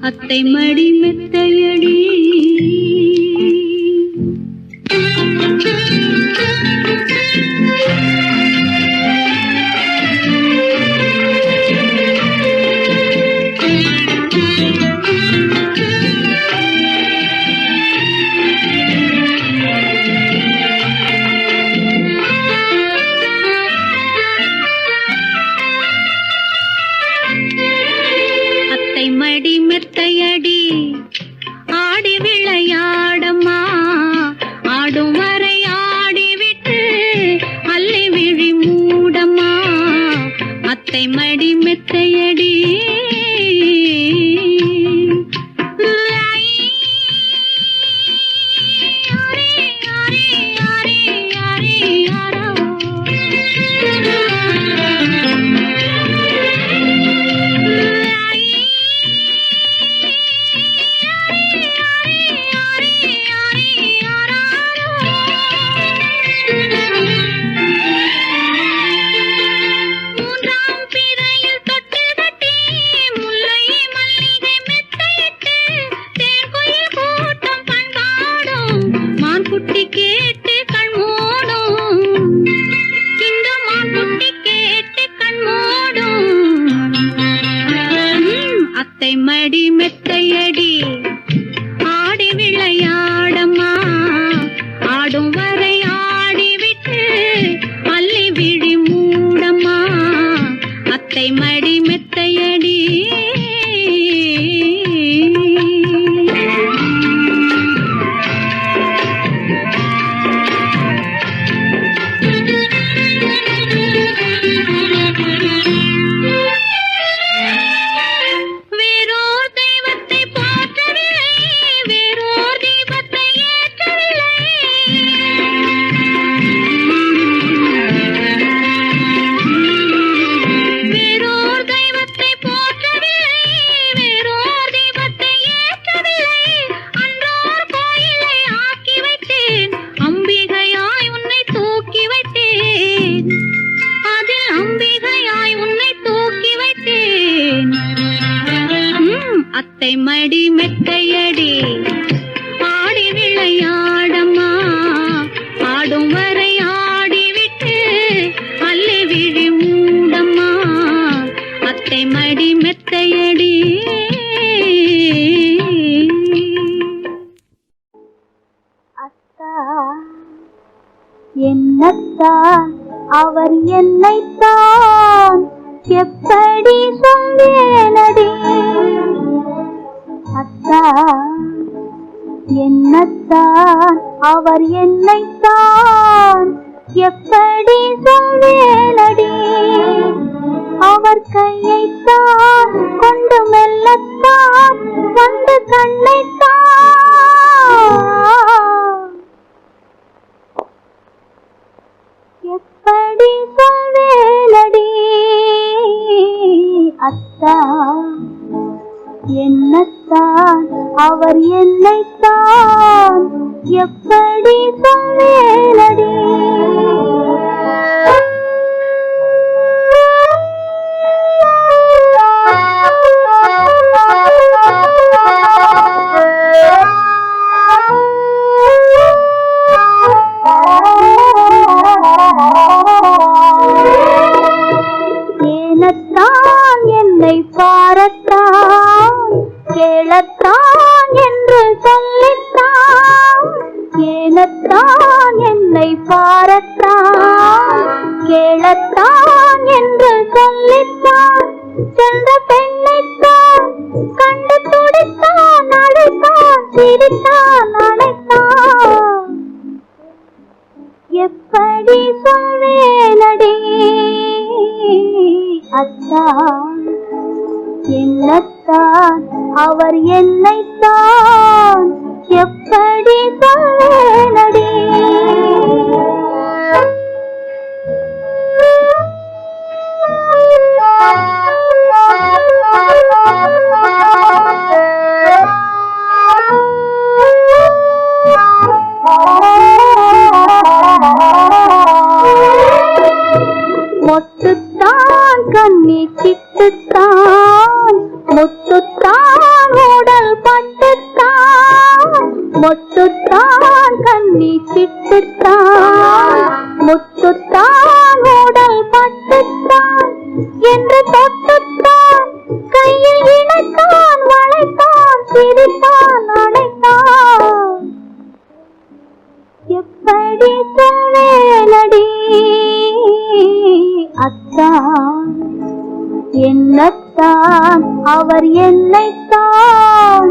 அத்தை மடி மெத்தையடி அத்தை மடி மெத்தையடி மடி மெத்தையடி ஆடி விளையாடம்மா ஆடும் வரை ஆடிவிட்டு அள்ளி விழி மூடம்மா அத்தை மடி மெத்தையடி அத்தை மடி மெத்தையடி ஆடி விளையாடம்மா ஆடும் வரை ஆடிவிட்டு அள்ளி விழி மூடம்மா அத்தை மடி மெத்தையடி அத்தா என்னத்தான் அவர் என்னைத்தான் எப்படி சொல்வேனடி அத்தா என்னத்தான் அவர் என்னைத்தான் எப்படி சொல்வேனடி அவர் கையைத்தான் கொண்டு மெல்லத்தான் வந்து கண்ணைத்தான் எப்படி சொல்வேனடி அத்தா என்னத்தான் அவர் என்னைத்தான் எப்படி சொல்வேனடி ஏனத்தான் என்னை பாரத்தான் கேளத்தான் என்று சொல்லித்தான் ஏனத்தான் என்னை பாரத்தான் கேளத்தான் என்று சொல்லித்தான் சென்ற பெண்ணைத்தான் கண்டு துடித்தான் அழைத்தான் சிரித்தான் அழைத்தான் எப்படி சொல்வேனடி அத்தா என்னத்தான் அவர் என்னைத்தான் எப்படி சொல்வேனடி மொட்டுத்தான் கண்ணி சிட்டுத்தான் முத்துத்தான் உடல் பட்டுத்தான் மொட்டுத்தான் கண்ணி சிட்டுத்தான் முத்துத்தான் உடல் பட்டுத்தான் என்று தொட்டுத்தான் கையில் இணைத்தான் வளைத்தான் சிரித்தான் அணைத்தான் எப்படி சொல்வேனடி அத்தா என்னத்தான் அவர் என்னைத்தான்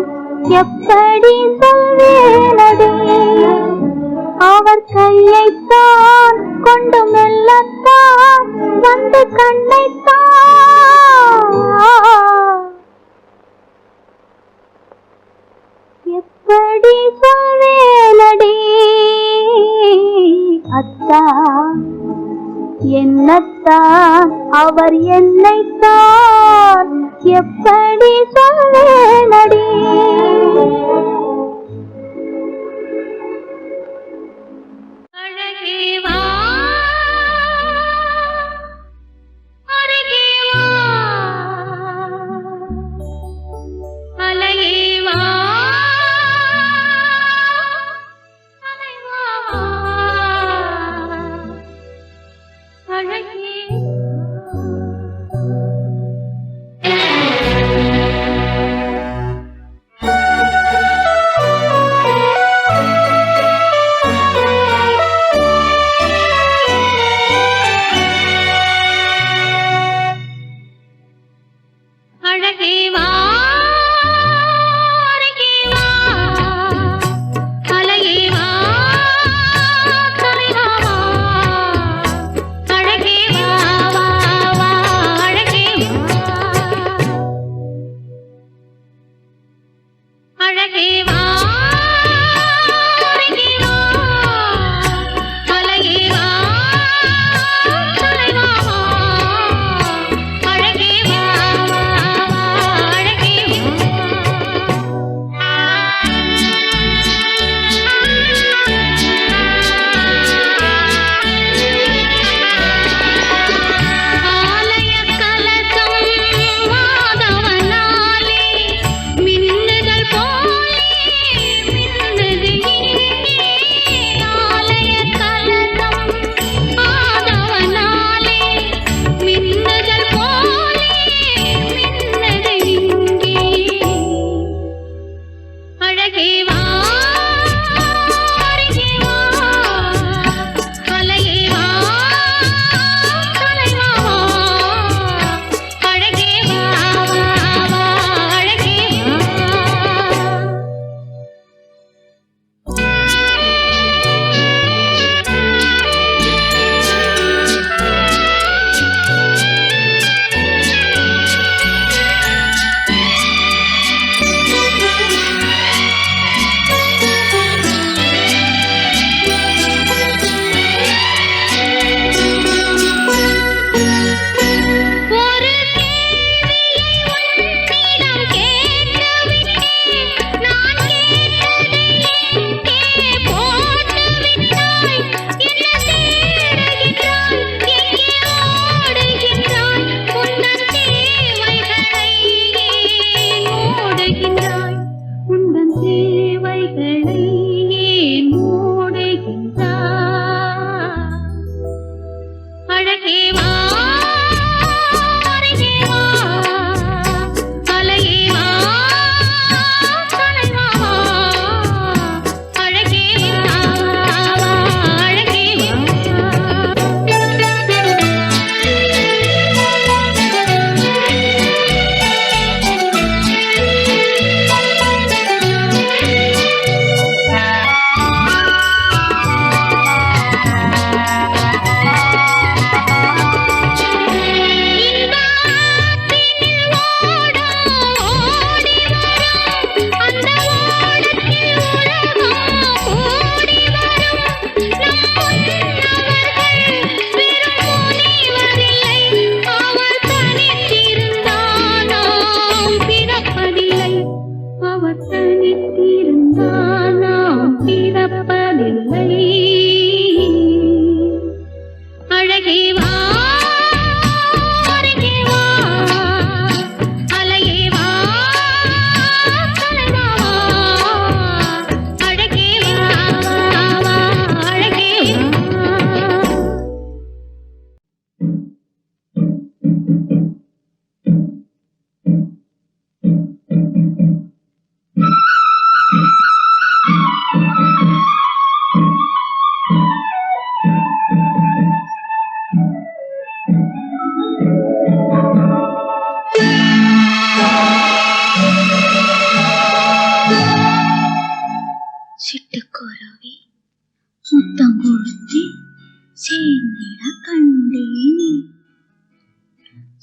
எப்படி சொல்வேனடி அவர் கையைத்தான் கொண்டு மெல்லத்தான் வந்து கண்ணைத்தான் என்னைத்தான் அவர் என்னைத்தான் எப்படி சொல்வேனடி.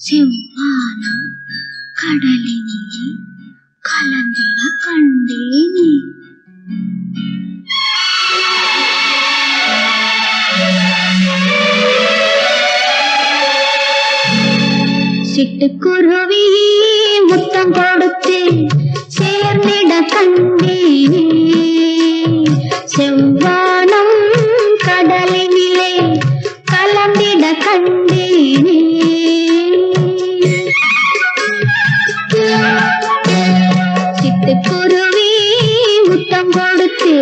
செவ்வானம் கடலினிலே கலந்திட கண்டேனே. சிட்டுக்குருவி முத்தம் கொடுத்து சேர்ந்திட கண்டேனே செவ்வானம் கடலினிலே கலந்திட கண்டேனே சிட்டுக்குருவி முத்தம் கொடுத்து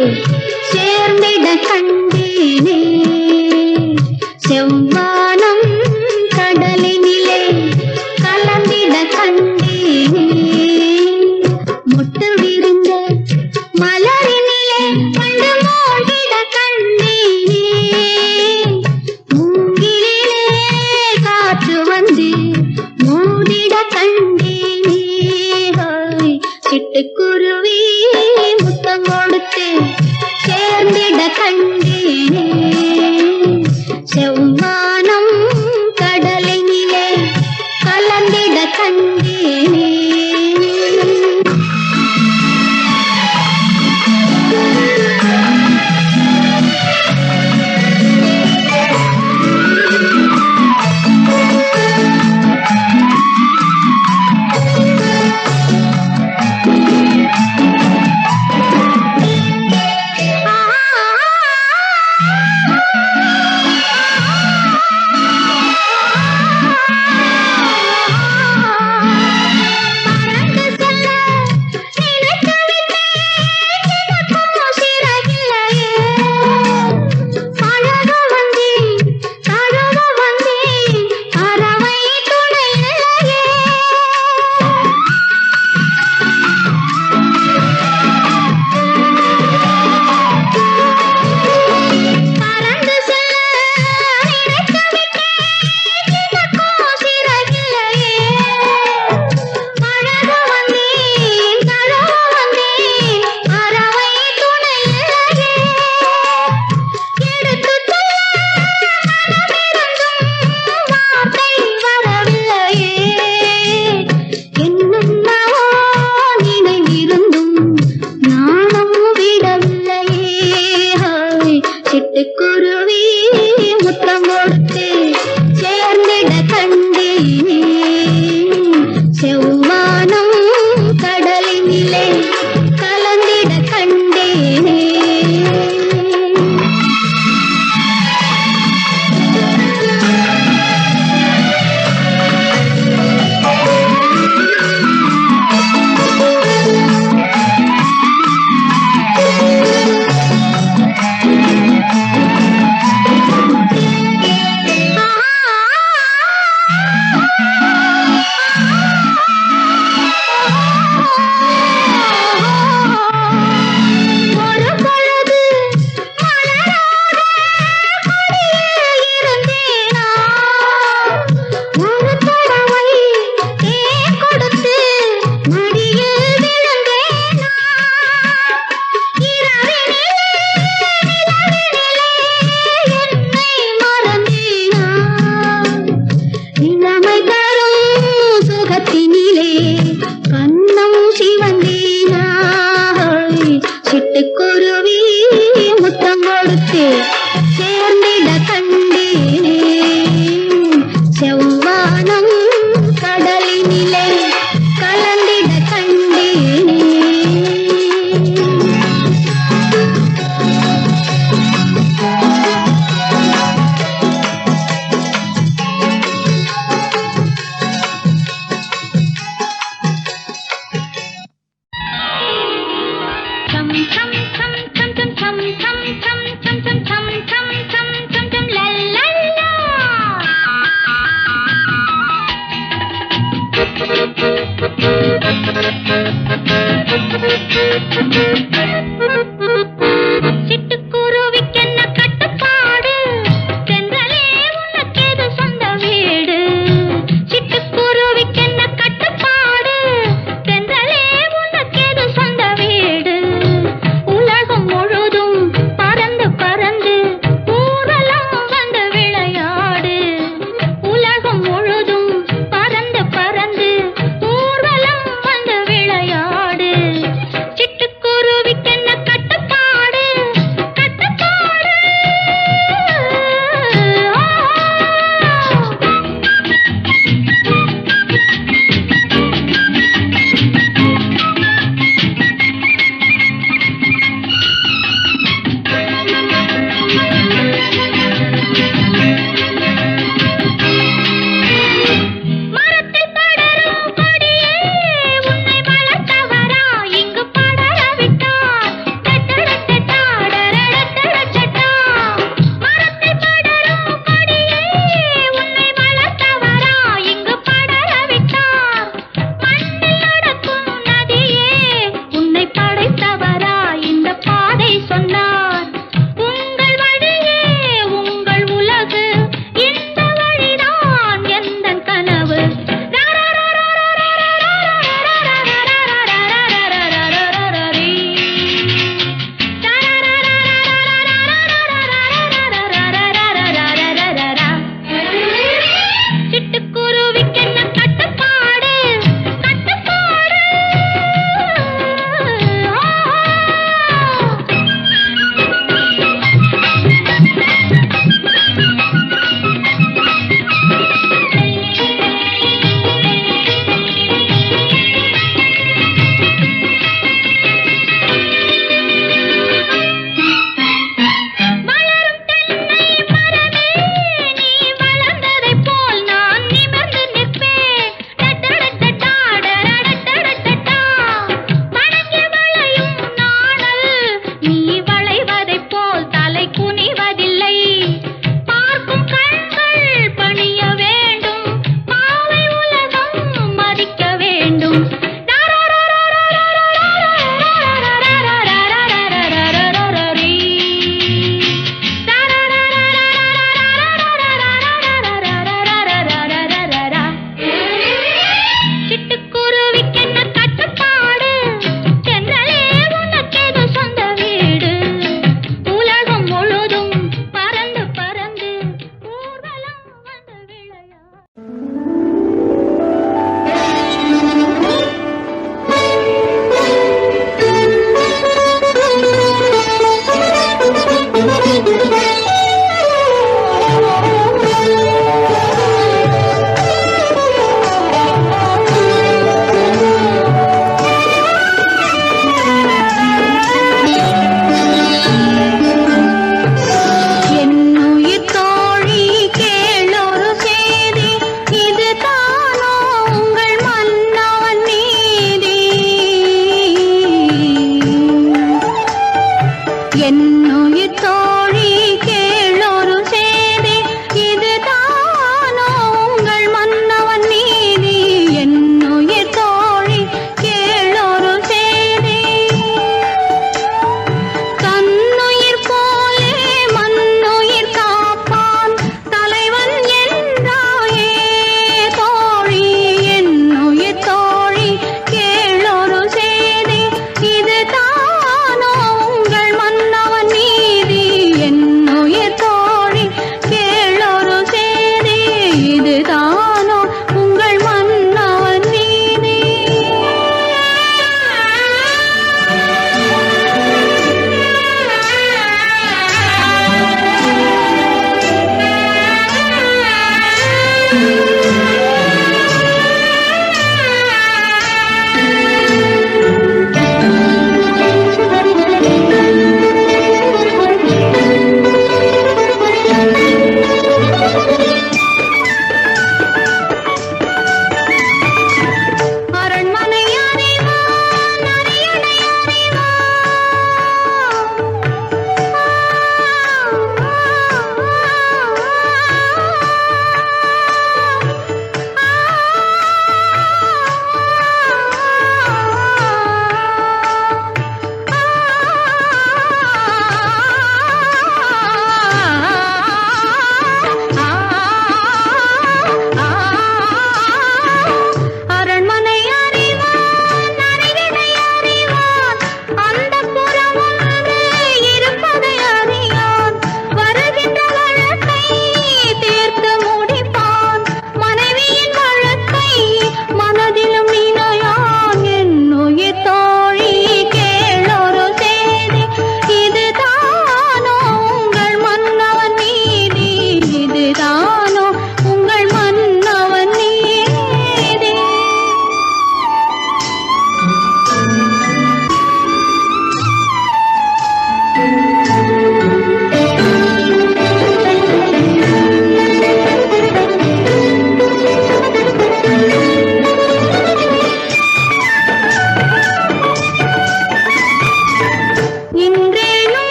சேர்ந்திட கண்டேனே செவ்வானம் கடலினிலே கலந்திட கண்டேனே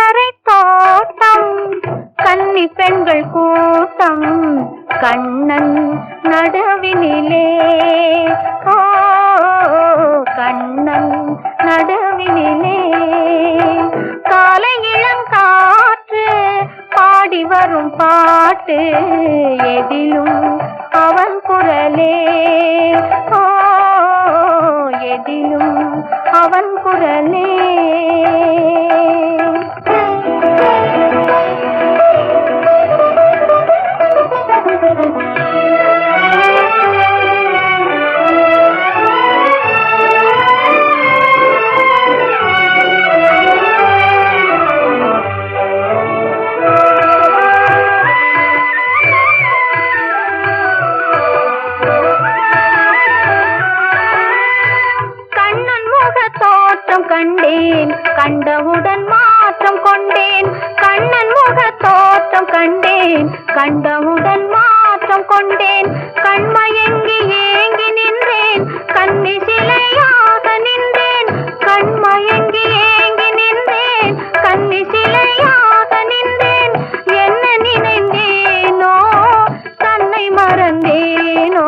கரை தோட்டம் கன்னி பெண்கள் கூட்டம் கண்ணன் நடுவினிலே ஓ கண்ணன் நடுவினிலே காலை இளங்காற்று பாடி வரும் பாட்டு எதிலும் அவன் குரலே ஓ எதிலும் அவன் குரலே கண்டேன் கண்டவுடன் மாற்றம் கொண்டேன் கண்ணன் முக தோற்றம் கண்டேன் கண்டவுடன் மாற்றம் கொண்டேன் கண்மயங்கி ஏங்கி நின்றேன் கண்ணி சிலையாக நின்றேன் கண்மயங்கி ஏங்கி நின்றேன் கண்ணி சிலையாக நின்றேன் என்ன நினைந்தேனோ தன்னை மறந்தேனோ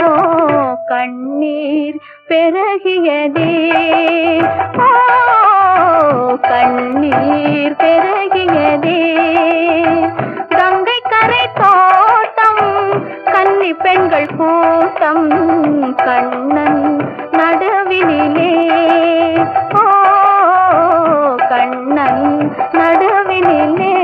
கண்ணீர் பெருகியதே கண்ணீர் பெருகியதே கங்கை கரை தோட்டம் கன்னி பெண்கள் கூட்டம் கண்ணன் நடுவினிலே ஓ கண்ணன் நடுவினிலே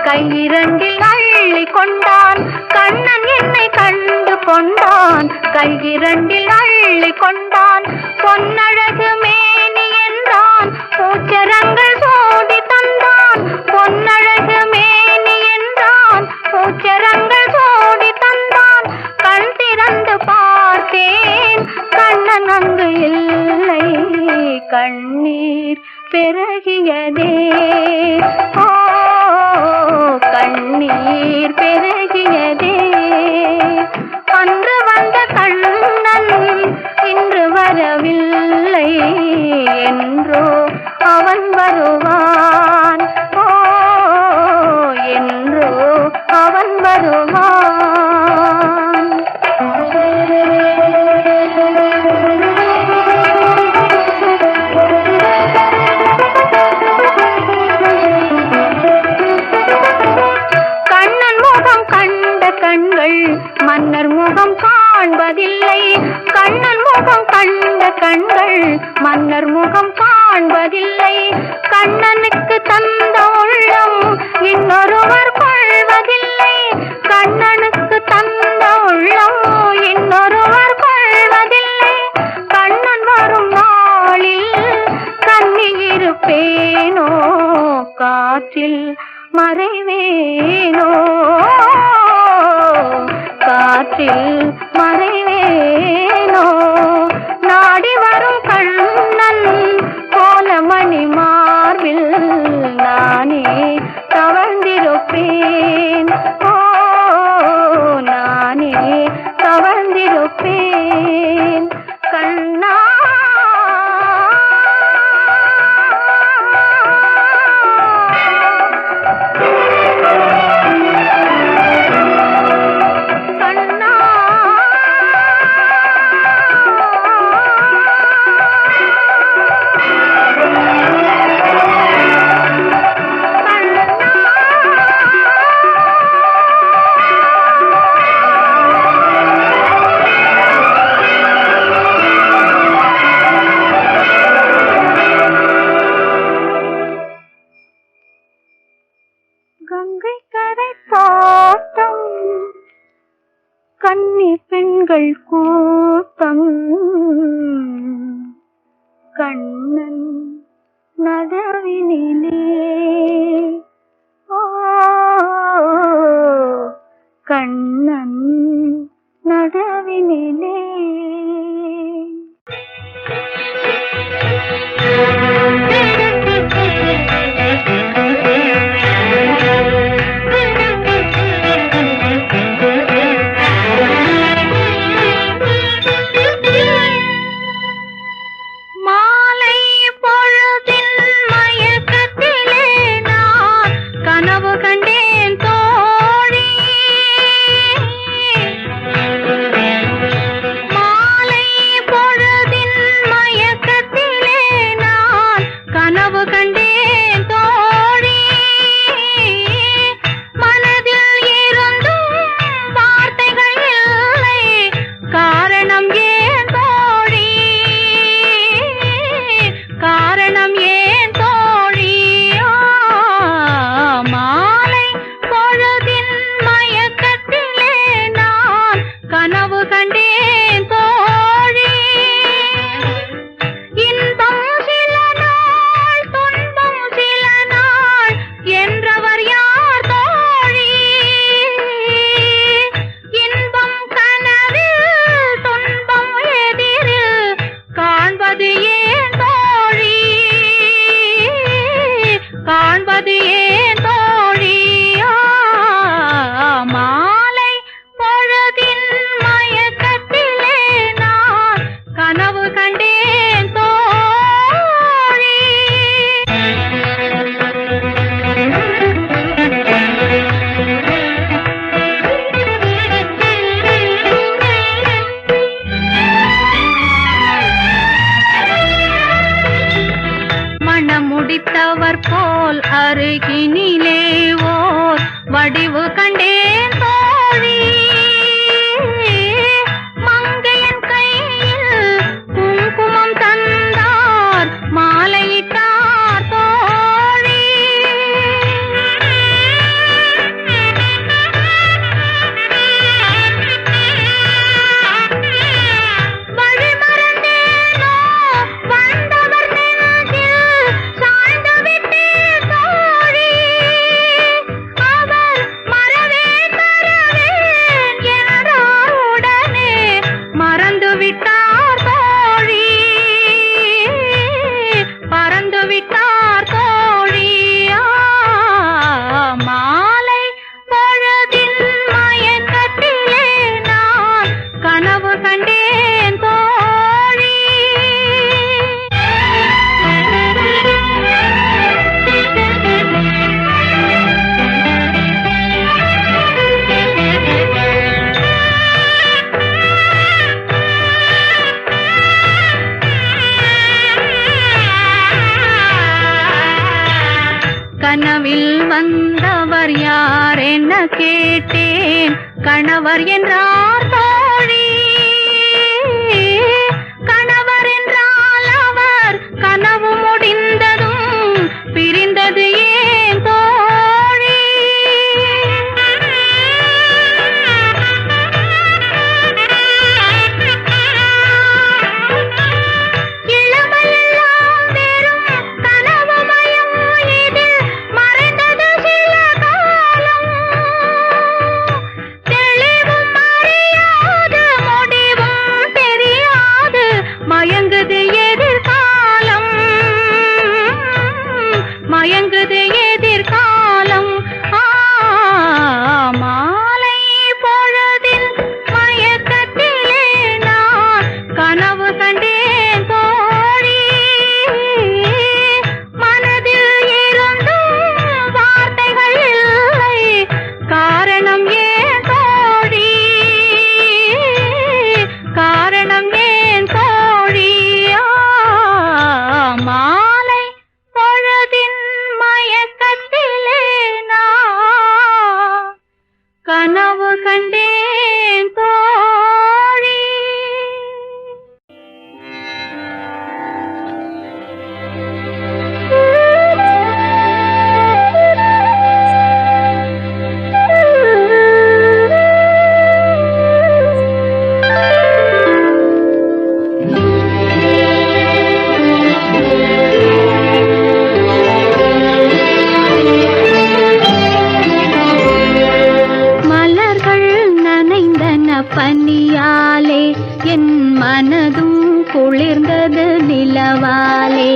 கையிரண்டில் அள்ளி கொண்டான் கண்ணன் என்னை கண்டு கொண்டான் கையிரண்டில் அள்ளி கொண்டான் பொன்னழகு மேனி என்றான் பூச்சரங்கள் சோடி தந்தான் பொன்னழகு மேனி என்றான் பூச்சரங்கள் சோடி தந்தான் கண் திறந்து பார்த்தேன் கண்ணன் அங்கு இல்லை கண்ணீர் பெருகியதே ஓ கண்ணீர் பெருகியதே அன்று வந்த கண்ணன் இன்று வரவில்லை என்றோ அவன் வருவான் ஓ என்றோ அவன் வருவான் கண்கள் மன்னர் முகம் காண்பதில்லை கண்ணன் முகம் கண்ட கண்கள் மன்னர் முகம் காண்பதில்லை கண்ணனுக்கு தந்த உள்ளம் இன்னொருவர் கொள்வதில்லை கண்ணனுக்கு தந்த உள்ளம் இன்னொருவர் கொள்வதில்லை கண்ணன் வரும் நாளில் கண்ணி இருப்பேனோ காற்றில் மறைவேனோ காற்றில் மறைவேனோ நாடி வரும் கண்ணன் கோலமணி மார்பில் நானே தவழ்ந்திருப்பேன் ஓ நானே தவழ்ந்திருப்பேன் கண்ணா கங்கை கரை தோட்டம் கன்னி பெண்கள் கூட்டம் கண்ணன் நடுவினிலே ஓ கண்ணன் நடுவினிலே அருகினிலே ஓர் வடிவு கண்டேன் தோழி மங்கையன் கையில் குங்குமம் தந்தார் மாலையிட்டார் தோழி வழிமறந்தேனோ வந்தவர் நெஞ்சில் சாய்ந்து விட்டேன் தோழி அவர் மறவே தரவேன் என்றார் உடனே மறந்து விட்டார் தோழி பறந்து விட்டார் தோழி மாலை பொழுதின் மயக்கத்திலே நான் கனவு கண்டேன் தோழி கனவில் வந்தவர் யார் என்ன கேட்டேன் கணவர் என்றார் தோழி கணவர் என்றால் அவர் கனவு முடிந்ததும் பிரிந்தது ஏன் தோழி இளமையெல்லாம் வெறும் கனவுமயம் இதில் மறைந்தது சில காலம் தெளிவும் அறியாது முடிவும் தெரியாது மயங்குது எதிர்காலம் மயங்குது எதிர்காலம் மாலை பொழுதின் மயக்கத்திலே நான் கனவு கண்டேன் தோழி மனதில் இருந்தும் வார்த்தைகள் இல்லை காரணம் ஏன் தோழி காரணம் ஏன் தோழி மாலை பொழுதின் மயக்கத்திலே நான் கனவு கண்டேன் தோழி மலர்கள் நனைந்தன பனியாலே என் மனதும் குளிர்ந்தது நிலவாலே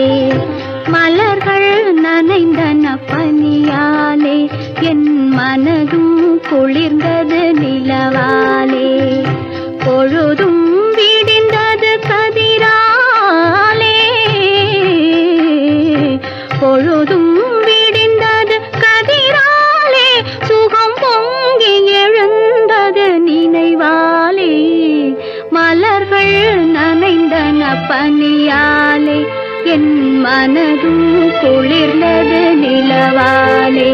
மலர்கள் நனைந்தன பனியாலே என் மனதும் குளிர்ந்தது நிலவாலே பொழுதும் விடிந்தது கதிராலே பொழுதும் விடிந்தது கதிராலே சுகம் பொங்கி எழுந்தது நினைவாலே மலர்கள் நனைந்தன பனியாலே என் மனதும் குளிர்ந்தது நிலவாலே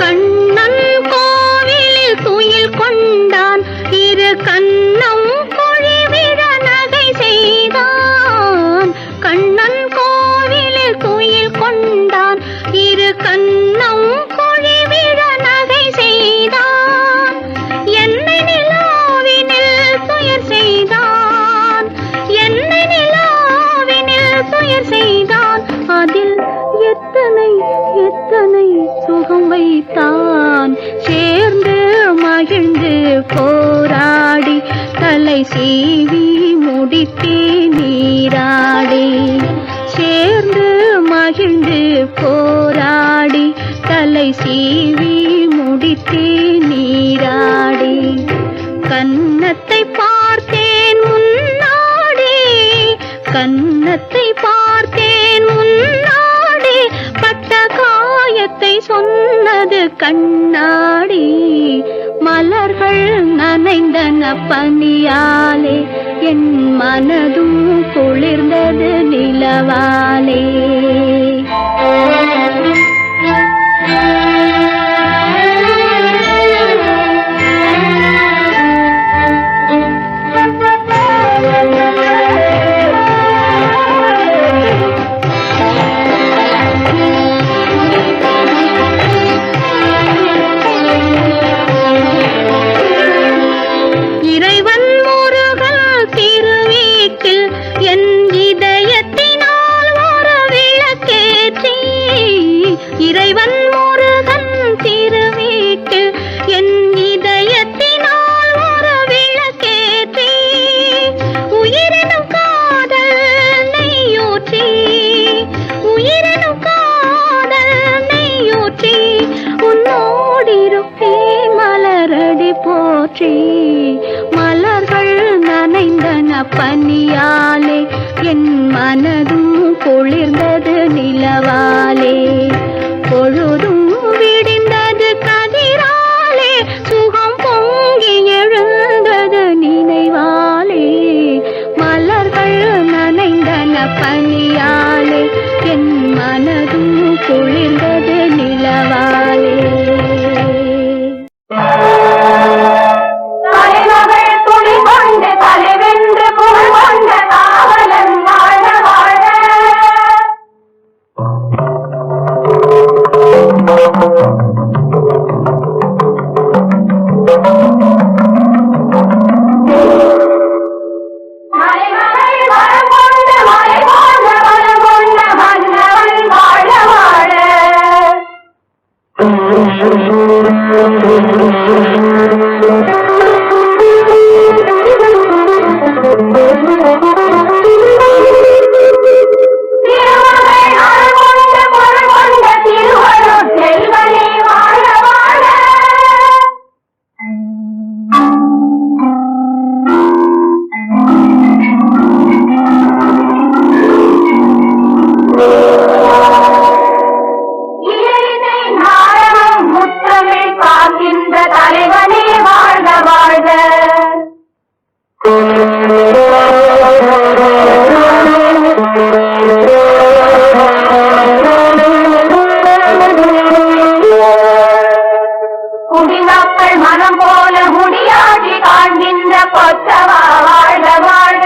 கண்ணன் கோவிலில் துயில் கொண்டான் இரு கண்ணம் பொழிவிட நகை செய்தான் கண்ணன் கோவிலில் துயில் கொண்டான் இரு கண்ணம் பொழிவிட நகை செய்தான் என்னை நிலாவினில் துயர் செய்தான் என்னை நிலாவினில் துயர் செய்தான் அதில் எத்தனை எத்தனை சுகம் வைத்தான் சேர்ந்து மகிழ்ந்து போராடி தலை சீவி முடித்தே நீராடி சேர்ந்து மகிழ்ந்து போராடி தலை சீவி முடித்தே நீராடி கன்னத்தை பார்த்தேன் முன்னாடி கன்னத்தை பார்த்தேன் சொன்னது கண்ணாடி மலர்கள் நனைந்தன பனியாலே என் மனதும் குளிர்ந்தது நிலவாலே இறைவன் முருகன் திருவீட்டில் என் இதயத்தினால் ஒரு விளக்கேற்றி உயிரினும் காதல் நெய்யூற்றி உயிரினும் காதல் நெய்யூற்றி உன்னோடிருப்பேன் மலரடி போற்றி மலர்கள் நனைந்தன பனியாலே என் மனதும் குளிர்ந்தது நிலவாலே பொழுதும் விடிந்தது கதிராலே சுகம் பொங்கி எழுந்தது நினைவாலே மலர்கள் நனைந்தன பனியாலே என் மனதும் குளிர்ந்தது நிலவாலே மனம் போல முடியாடி காண்கின்ற கொத்தவா வாழ்க வாழ்க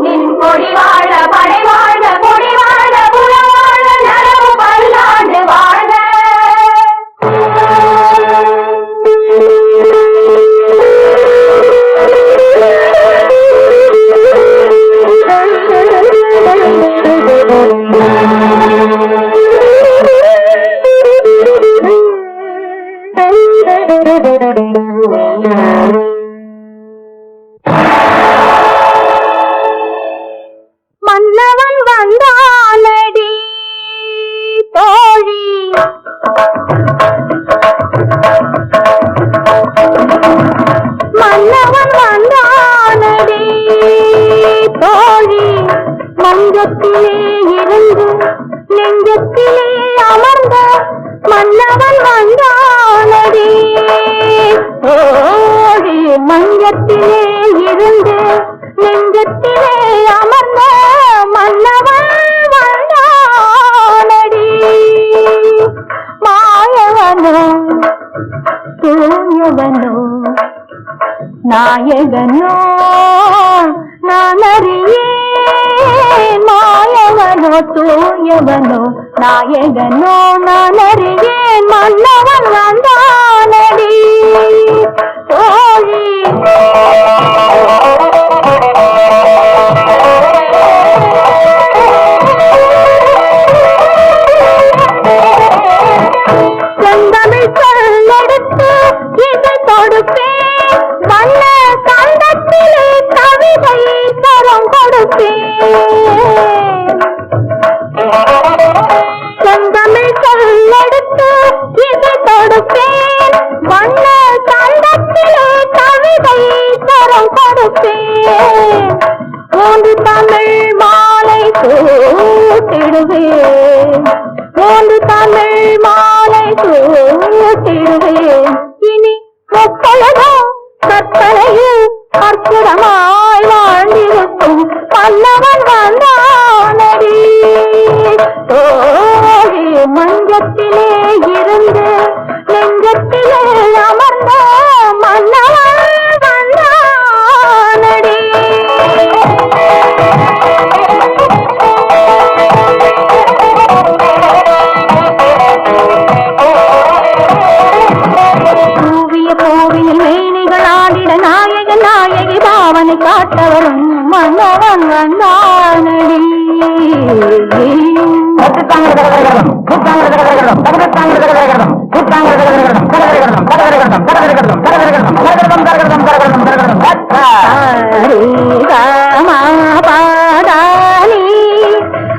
நின் கொடி வாழ படை வாழ்க கொடி வாழ புலம் வாழ நரவு பல்லாண்டு வாழ்க மன்னவன் வந்தானடி தோழி மன்னவன் வந்தானடி தோழி மஞ்சத்திலே இருந்து நெஞ்சத்திலே அமர்ந்த மன்னவன் வந்தானடி தோழி மஞ்சத்திலே இருந்து நெஞ்சத்திலே அமர்ந்த மன்னவன் வந்தானடி மாயவனோ தூயவனோ நாயகனோ நான் அறியேன் மாயவனோ தூயவனோ நாயகனோ நான் அறியேன் மன்னவன் வந்தானடி தோழி செந்தமிழ் சொல்லெடுத்து இதை கொடுப்பேன் வண்ண கண்டத்திலே கவிதை தரம் கொடுப்பேன் செந்தமிழ் சொல்லெடுத்து இதை கொடுப்பேன் வண்ண கண்டத்திலே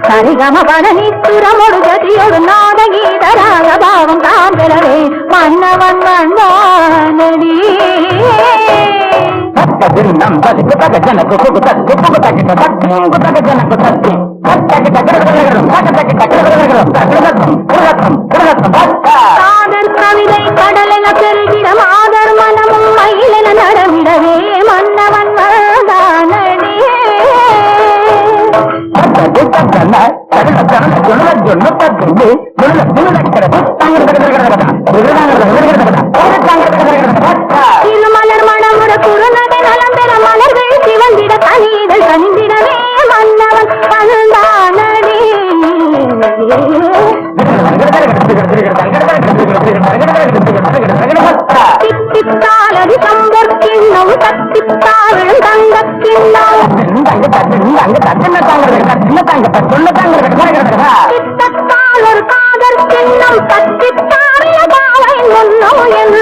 சரிகம பரணி துரமொடு ஜதியோடு நாடகீதராக பாவம் காண்கிறவே மன்னவன் வந்தானடி நம் தலிக்கு ஜனக்கு காதல் கவிதை கடலென பெருகிட மாதர் மனமும் மயிலென நடமிடவே மன்னவன் வந்தானடி திருமலர் மனமுட குறுநடை நலம் பெற மலர்கள் சிவந்திட கனிகள் கனிந்திடவே மன்னவன் வந்தானடி தித்தித்தாலது சம்பர்க்கிண்ணம் தத்தித்தாவிழும் தங்கக்கிண்ணம் தித்தத்தால் ஒரு காதல் கிண்ணம் தத்தித்தாவில பாவை முன்னோ என்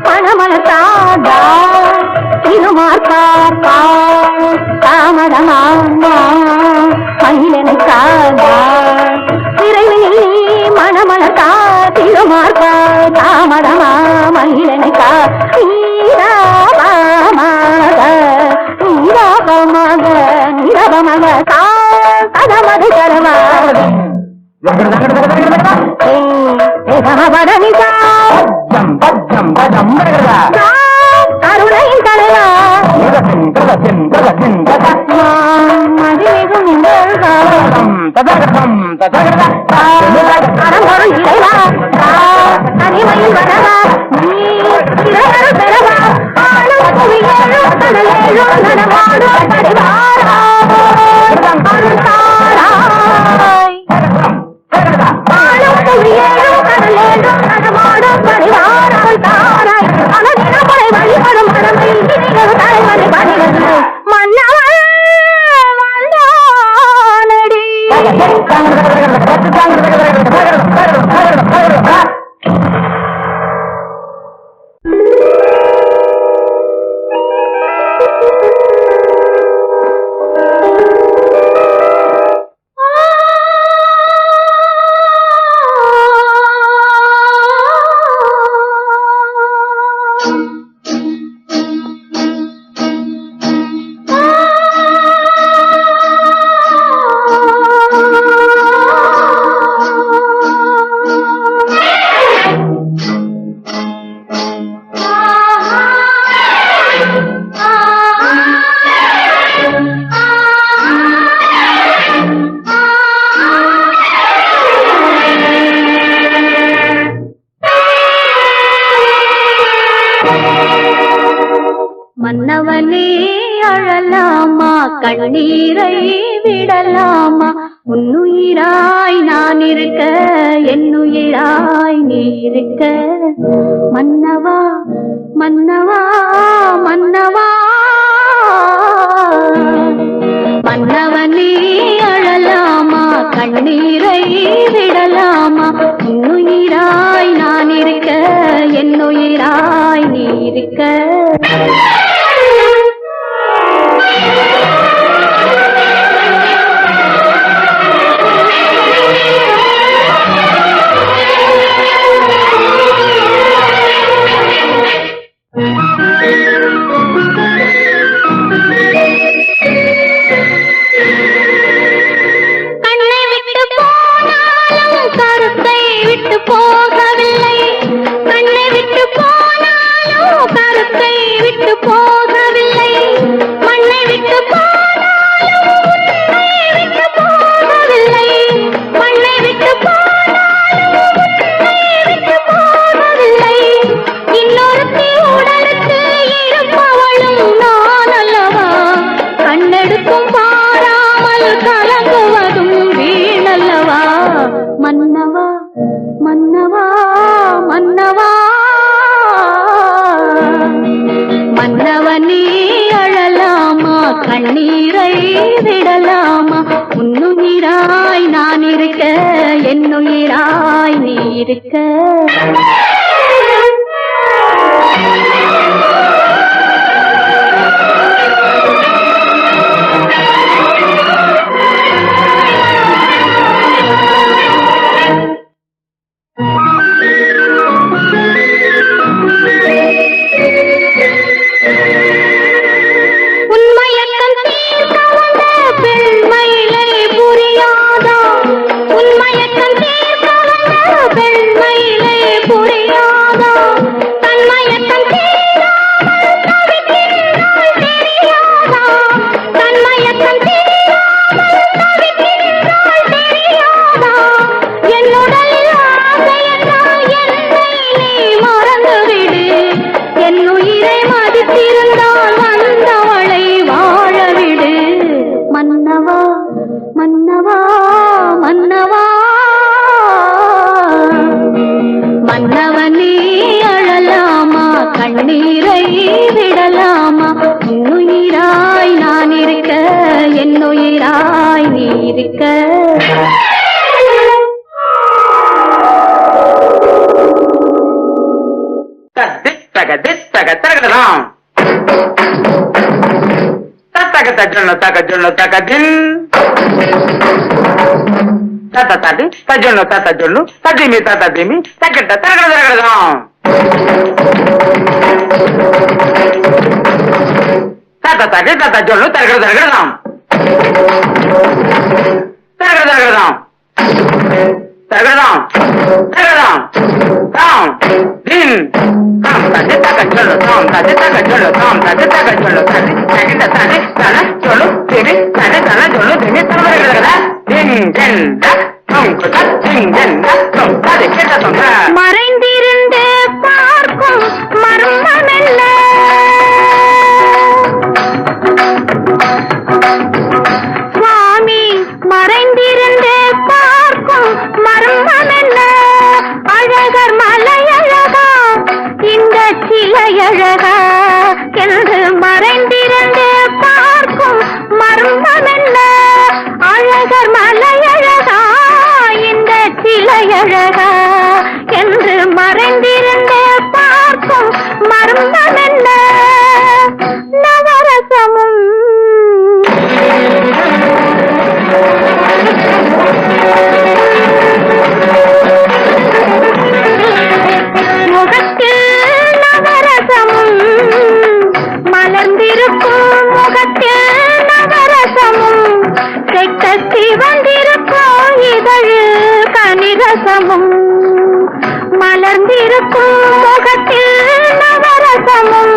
மனமலத்தாதா திருமார்த்தார்த்தா தாமதமாமா மயிலனை காதா விரைவில் மனமலத்தா திருமார்த்தா தாமதமா மயிலனை கா நிரபமக கதமது கரவா கருணையின் தலைவா மதிமிகும் தனிமையில் வரவா பெறவா ஆளும் புவியேழும் கடலேழும் நடமாடும் பரிவாரா ஆளும் புவியேழும் கடலேழும் நடமாடும் பரிவாரால் தாராய் அனதினமுறை வழிபடும் கடமையில் இனிகள் தலைவரை பணிவது மன்னவன் வந்தானடி மன்னவனே அழலாமா கண்ணீரை விடலாமா உன்னுயிராய் நான் இருக்க என்னுயிராய் நீ இருக்க மன்னவா மன்னவா மன்னவா மன்னவனே அழலாமா கண்ணீரை விடலாமா உன்னுயிராய் நான் இருக்க என்னுயிராய் நீ இருக்க கண்ணை விட்டு இருக்க என்னுயிராய் நீ இருக்க மன்னவனே அழலாமா கண்ணீரை விடலாமா உன்னுயிராய் நான் இருக்க என்னுயிராய் நீ இருக்க తజొల్లు తజొల్లు తదిమి తదిమి తగ్గట తరగడదాం తగ తజొల్లు తరగడదాం తరగడదాం తరగడదాం తరగడదాం తాం దిన్ తాం తది తగజొల్లు తాం తది తగజొల్లు తాం తది తగజొల్లు తది తగిట తది తన జొల్లు తిమి తది తన జొల్లు తిమి తరగడదా దిన్ దిన్ மறைந்திருந்து பார்க்கும் மர்மமெல்ல சுவாமி மறைந்திருந்து பார்க்கும் மர்மமெல்ல அழகர் மலையழகா இந்த சிலையழகா என்று மறைந்திருந்து பார்க்கும் மர்மமெல்ல அழகர் மலையழகா இந்த சிலையழகா என்று மறைந்திருந்து பார்க்கும் மர்மம் என்ன நவரசமும் முகத்தில் நவரசமும் மலர்ந்திருக்கும் முகத்தில் நவரசமும் கெட்டத்தி வந்திருக்கும் இதழு கனிரசமும் மலர்ந்திருக்கும் முகத்தில் நவரசமும்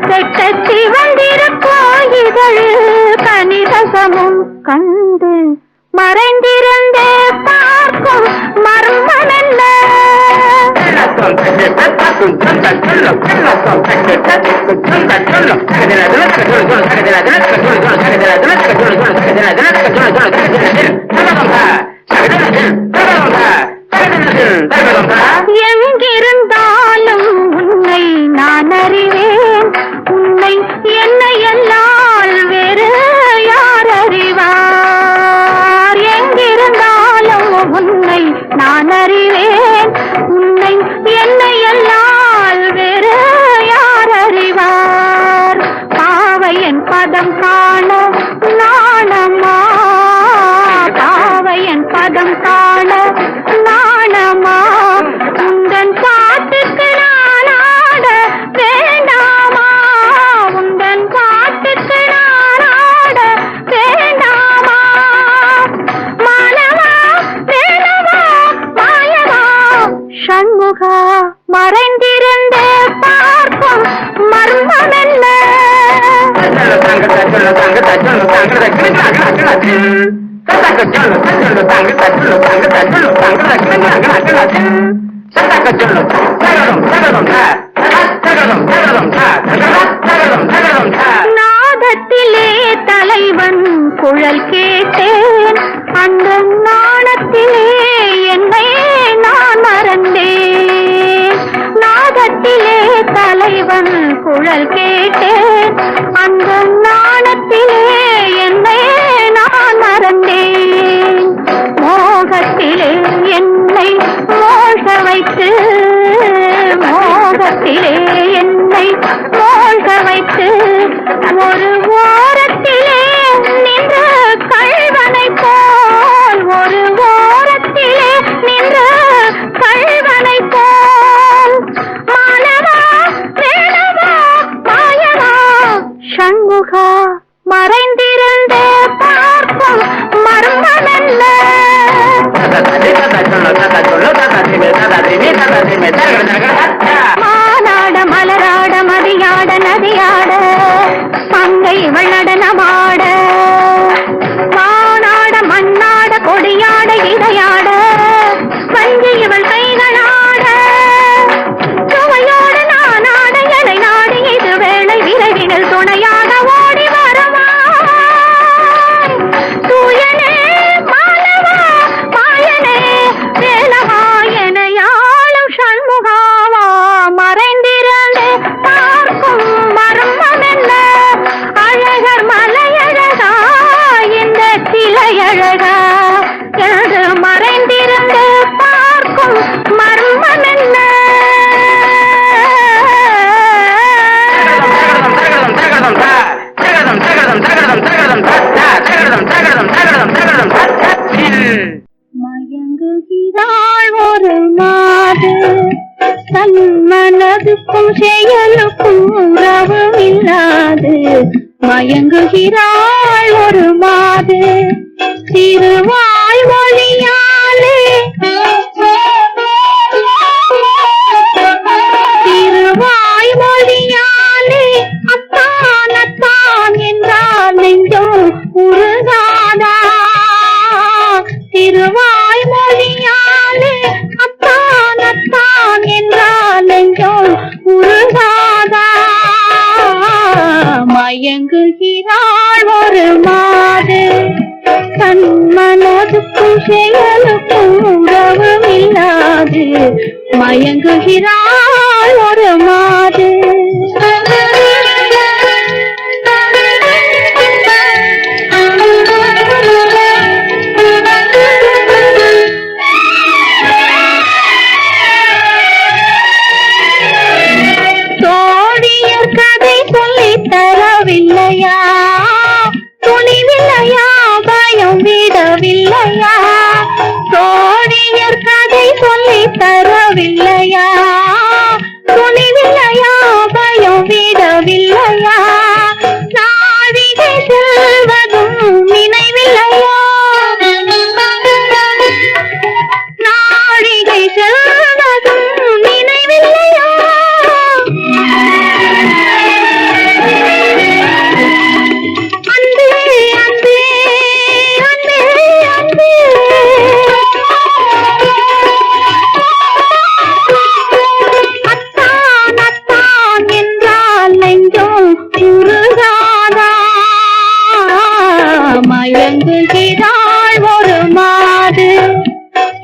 கெட்டத்தி வந்திருக்கும் இதழு கனிரசமும் கண்டு மறைந்திருந்து பார்க்கும் மர்மம் என்ன எங்கிருந்தாலும் உன்னை நான் அறிவேன் உன்னை என்னை எல்லால் வேறு யார் அறிவார் எங்கிருந்தாலும் உன்னை நான் அறிவேன் உன்னை என்னை எல்லால் வேறு யார் அறிவார் பாவையன் பதம் காண நாணமா பாவையன் பதம் காண நாணமா உந்தன் பாட்டுக்கு நான் ஆட வேண்டாமா உந்தன் பாட்டுக்கு நான் ஆட வேண்டாமா மானவா வேணவா மாயவா சண்முகா மறைந்திருந்து பார்க்கும் மர்மம் என்ன நாதத்திலே தலைவன் குழல் கேட்டேன் அந்த நாணத்திலே என்னை நான் மறந்தேன் நாதத்திலே தலைவன் குழல் கேட்டேன் அந்த நாணத்திலே என்னை நான் மறந்தேன் மோக விளையாட வஞ்சி இவள் கைகளாட சுவையோடு நான் ஆட எனை நாடி இது வேளை விரைவினில் துணையாக ஓடி வரவா தூயனே மாலவா மாயனே வேலவா எனையாளும் சண்முகாவா மறைந்திருந்து பார்க்கும் மர்மம் என்ன அழகர் மலையழகா இந்த சிலையழகா என்று மறைந்திருந்து பார்க்கும் மர்மம் என்ன மயங்குகிறாள் ஒரு மாது தன் மனதுக்கும் செயலுக்கும் உறவும் இல்லாது மயங்குகிறாள் ஒரு மாது திருவாய் மொழியாலே திருவாய் மொழியாலே அத்தான் அத்தான் என்றால் நெஞ்சோ உருகாதா திருவாய் மொழியாலே அத்தான் அத்தான் என்றால் நெஞ்சோ உருகாதா மயங்குகிறாள் ஒரு மாது தன் மனதுக்கும் செயலுக்கும் உறவும் இல்லாது மயங்குகிறாள் ஒரு மாது தோழியர் கதை சொல்லித் தரவில்லையா துணிவில்லையா பயம் விடவில்லையா தோழியர் கதை சொல்லித் தரவில்லையா துணிவில்லையா பயம் விடவில்லையா நாழிகை செல்வதும் நினைவில்லையா நாழிகை செல்வதும் நினைவில்லையா அன்பே அன்பே அன்பே அன்பே அத்தான் அத்தான் என்றால் நெஞ்சோ உருகாதா மயங்குகிறாள் ஒரு மாது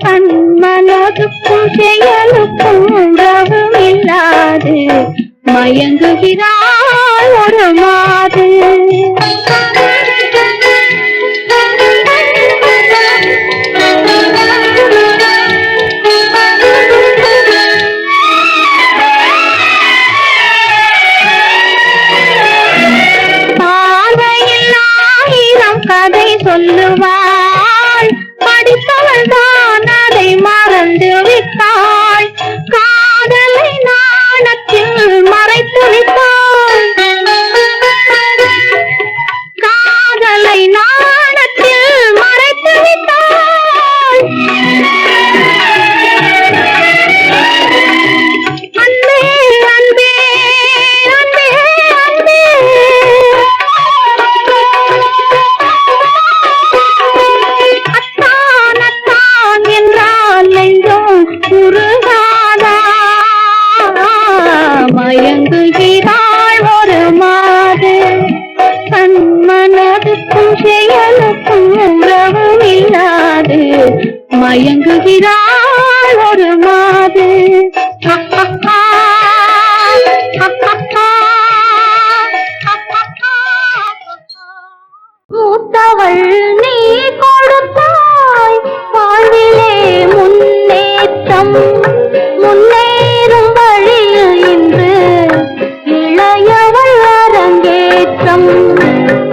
தன் மனதுக்கும் செயலுக்கும் உறவும் இல்லாது மயங்குகிறாள் ஒரு மாது பார்வையில் ஆயிரம் கதை சொல்லுவாள் படித்தவள் தான் அதை மறந்து விட்டாள் காதலை நாணத்தில் மறைத்து விட்டாள் காதலை நாணத்தில் மறைத்து விட்டாள் அன்பே அன்பே அன்பே அன்பே அத்தான் அத்தான் என்றால் நெஞ்சோ உருகாதா மயங்குகிறாள் ஒரு மாது தன் மனதுக்கும் செயலுக்கும் உறவும் இல்லாது மயங்குகிறாள் ஒரு மாது மூத்தவள் நீ கொடுத்தாய் வாழ்விலே முன்னேற்றம் முன்னேறும் வழியில் இன்று இளையவள் அரங்கேற்றம்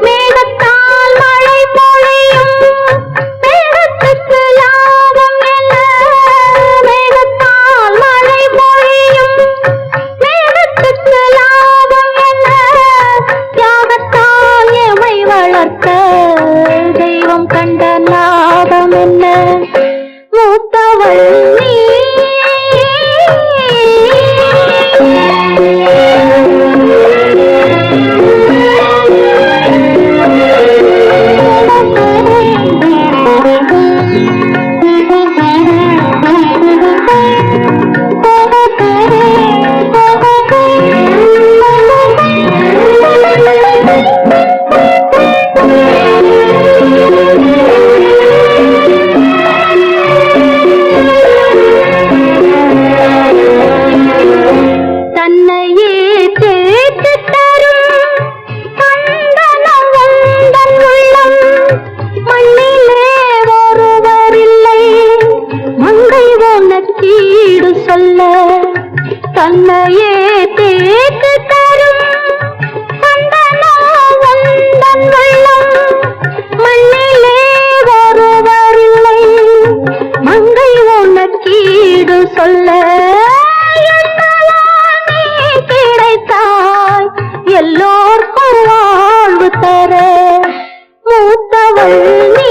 மேகத்தால் மழை பொழியும் மேகத்துக்கு லாபம் என்ன மேகத்தால் மழை பொழியும் தன்னையே தேக்கு தரும் சந்தனோ வந்தன் உள்ளம் மண்ணிலே ஒருவரில்லை மங்கை உனக்கீடு சொல்ல என்னவால் நீ கிடைத்தாய் எல்லோர்க்கும் வாழ்வு தர மூத்தவள் நீ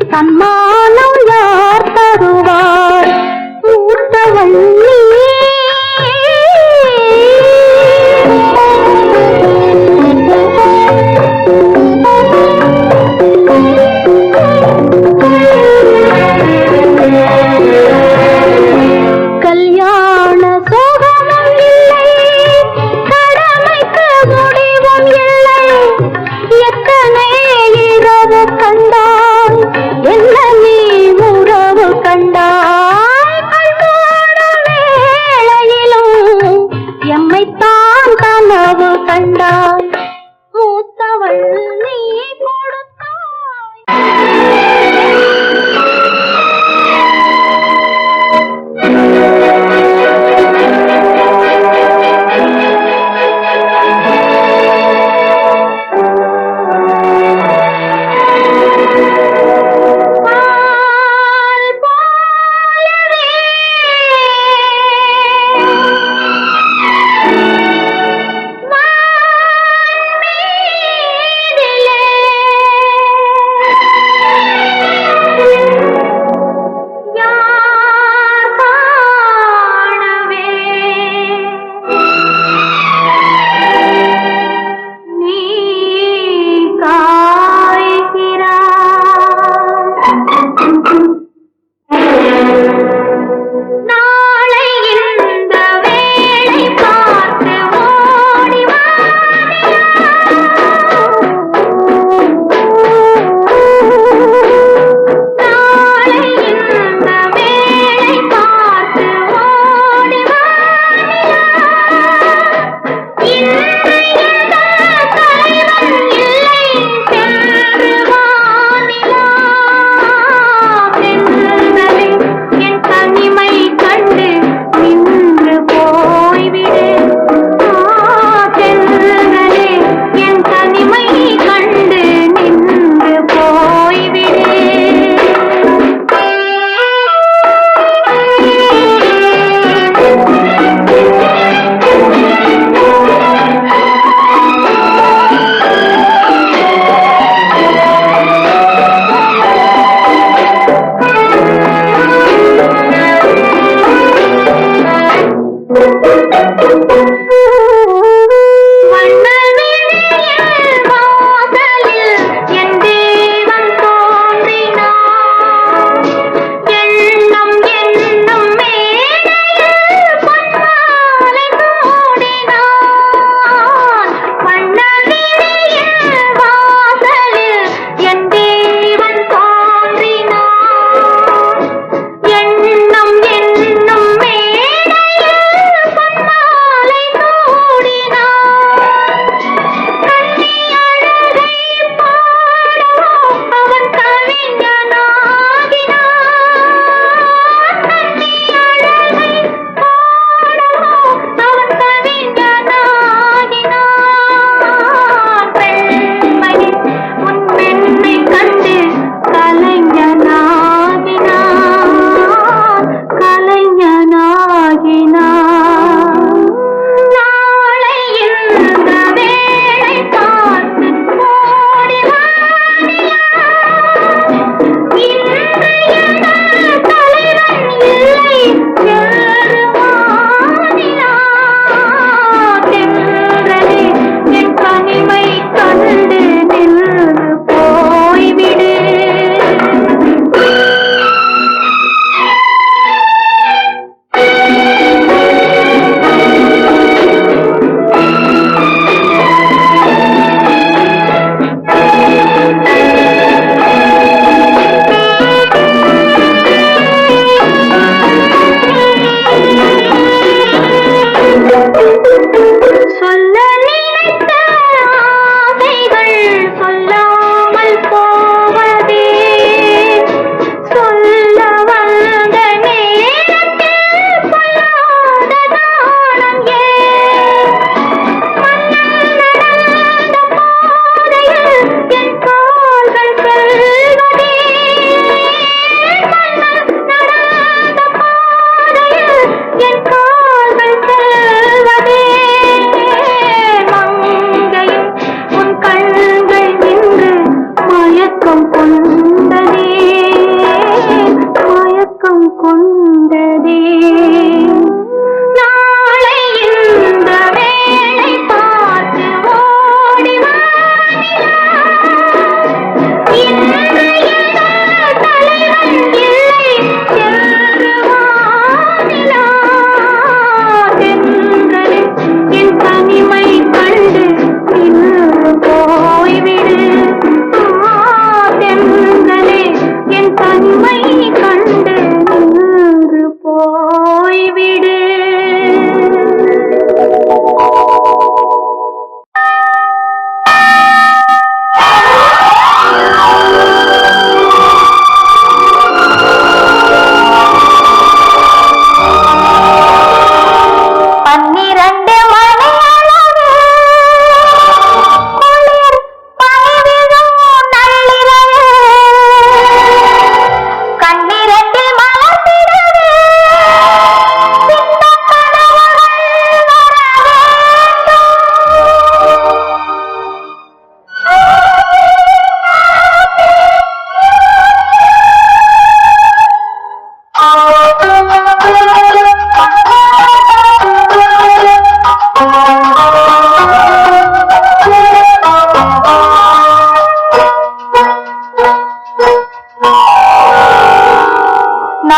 சன்மானம் யார் தருவார் மூத்தவள் நீ கல்யாண சோகமும் இல்லை கடமைக்கு முடிவும் இல்லை எத்தனை இரவு கண்டாய் என்ன நீ உறவு கண்டாய் கல்யாண வேளையிலும் எம்மைத்தான் கனவு கண்டாய் மூத்தவள் நீ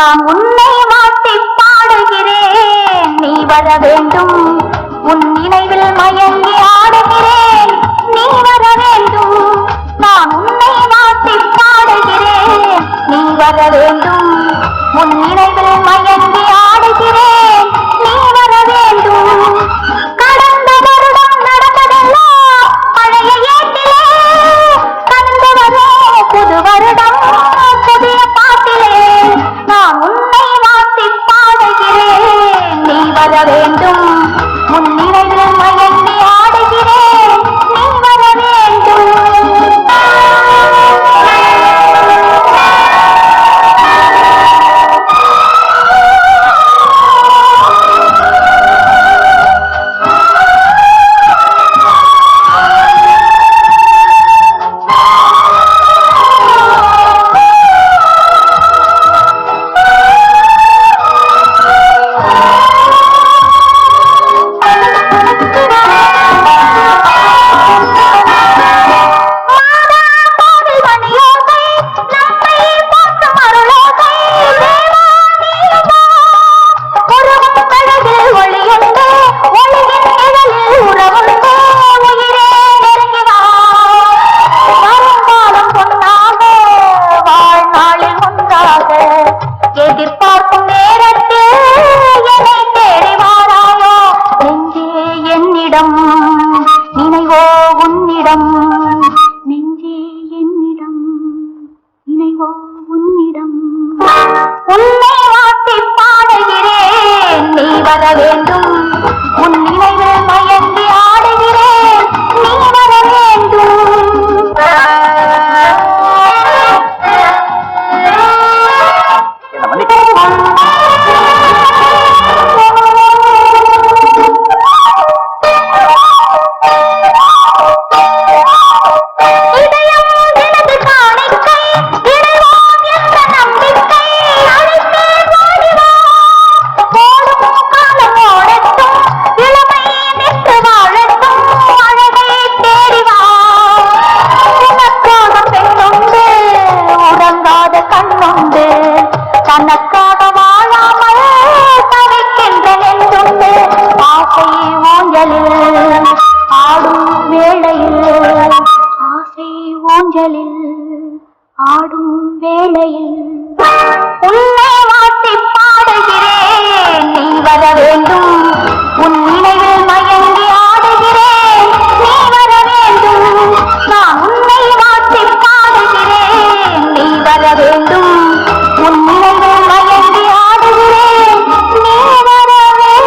நான் உன்னை மாட்டி பாடுகிறேன் நீ வர வேண்டும் உன் நினைவில் மயங்கி ஆடுகிறேன் நீ வர வேண்டும் நான் உன்னை மாட்டி பாடுகிறேன் நீ வர வேண்டும் உன் நினைவில் மயங்கி ஆடுகிறேன் நீ வர வேண்டும் கடந்த வருடம் நடந்ததெல்லாம் பழைய ஏட்டிலே கண்டு வரோ புது வருடம் புதிய பாட்டிலே நான் உன்னை மாட்டி பாடுகிறேன் நீ வர வேண்டும் உன் நினைவில் மயங்கி ஆடுகிறேன் நீ வர வேண்டும் எதிர்பார்க்கும் நேரத்தில் என்னை தேடி வாராயோ நெஞ்சே என்னிடம் நினைவோ உன்னிடம் நெஞ்சே என்னிடம் நினைவோ உன்னிடம் உன்னை வாட்டி பாடுகிறேன் நீ வர வேண்டும் உன் நினைவில் மயங்கி ஆடுகிறேன் நீ வர வேண்டும் தனக்காக வாழாமல் தவிக்கின்ற நெஞ்சுண்டு ஆசை ஊஞ்சலில் ஆடும் வேளையில் ஆசை ஊஞ்சலில் ஆடும் வேளையில் உன்னை வாட்டி பாடுகிறேன் நீ வர வேண்டும் உன் நினைவில் மயங்கி ஆடுகிறேன் நீ வர வேண்டும் நான் உன்னை வாட்டி பாடுகிறேன் நீ வர வேண்டும் உன் நினைவில் மயங்கி ஆடுகிறேன் நீ வர வேண்டும்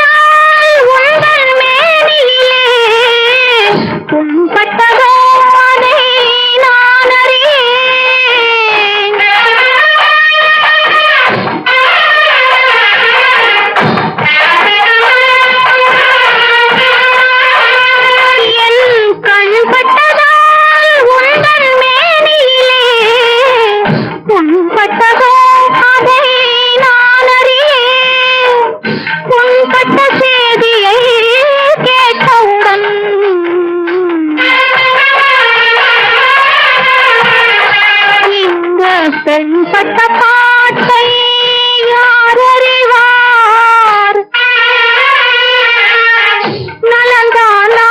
புண்பட்டதால் உங்கள் மேனியிலே புண்பட்டதோ அதை நான் அறியேன். என் கண் பட்டதால் உங்கள் மேனியிலே புண்பட்டதோ அதை நான் அறியேன். புண்பட்ட செய்தியை கேட்டவுடன் இந்த பெண்பட்ட பாட்டை யார் அறிவார்? நலந்தானா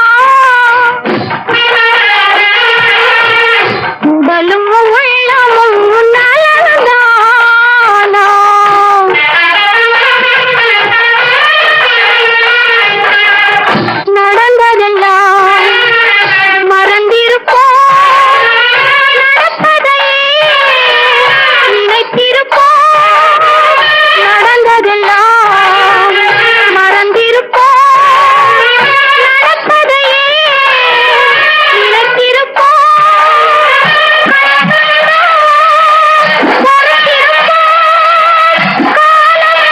உடலும் உள்ளமும் நலந்தானா? நடந்ததெல்லாம் மறந்திருப்போம், நடப்பதையே நினைத்திருப்போம். நடந்ததெல்லாம் மறந்திருப்போம், நடப்பதையே நினைத்திருப்போம். மறந்திருப்போம், காலம்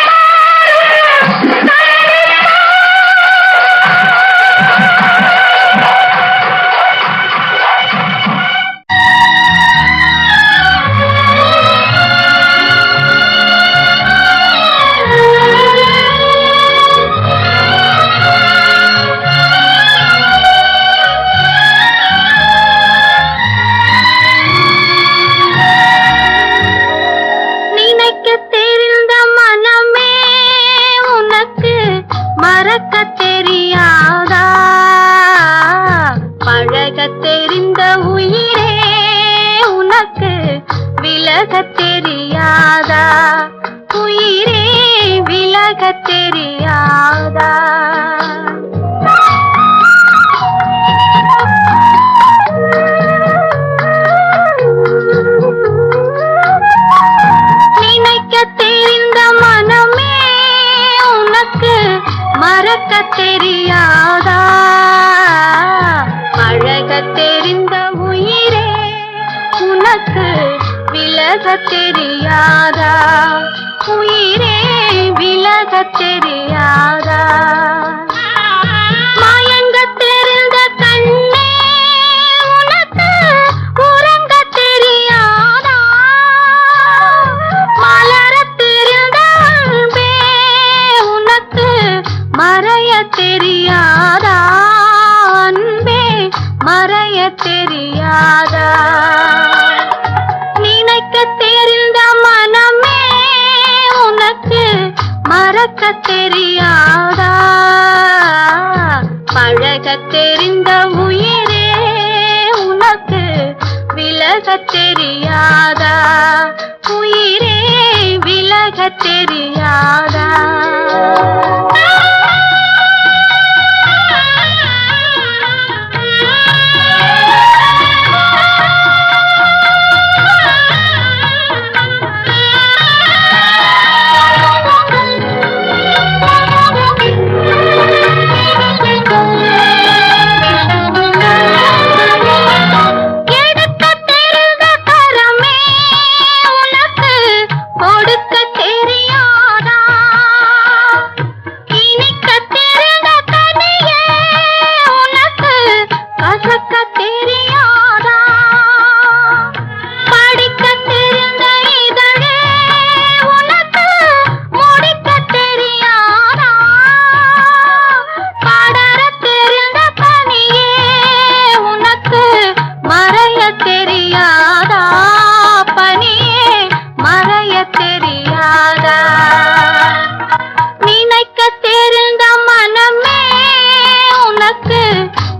நினைக்கத் தெரிந்த மனமே உனக்கு மறக்கத் தெரியாதா? பழகத் தெரிந்த உயிரே உனக்கு விலகத் தெரியாதா? உயிரே விலகத் தெரியாதா? நினைக்கத் தெரிந்த மனமே விலகத் தெரியாதா உயிரே விலகத் தெரியாதா மயங்கத் தெரிந்த கண்ணே உனக்கு உறங்கத் தெரியாதா மலரத் தெரிந்த அன்பே உனக்கு மறையத் தெரியாதா அன்பே மறையத் தெரியாதா நினைக்கத் தெரிந்த மனமே உனக்கு மறக்கத் தெரியாதா பழகத் தெரிந்த உயிரே உனக்கு விலகத் தெரியாதா உயிரே விலகத் தெரியாதா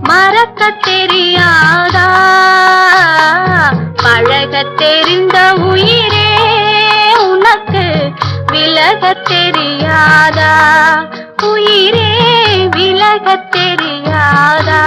மறக்கத் தெரியாதா பழகத் தெரிந்த உயிரே உனக்கு விலகத் தெரியாதா உயிரே விலகத் தெரியாதா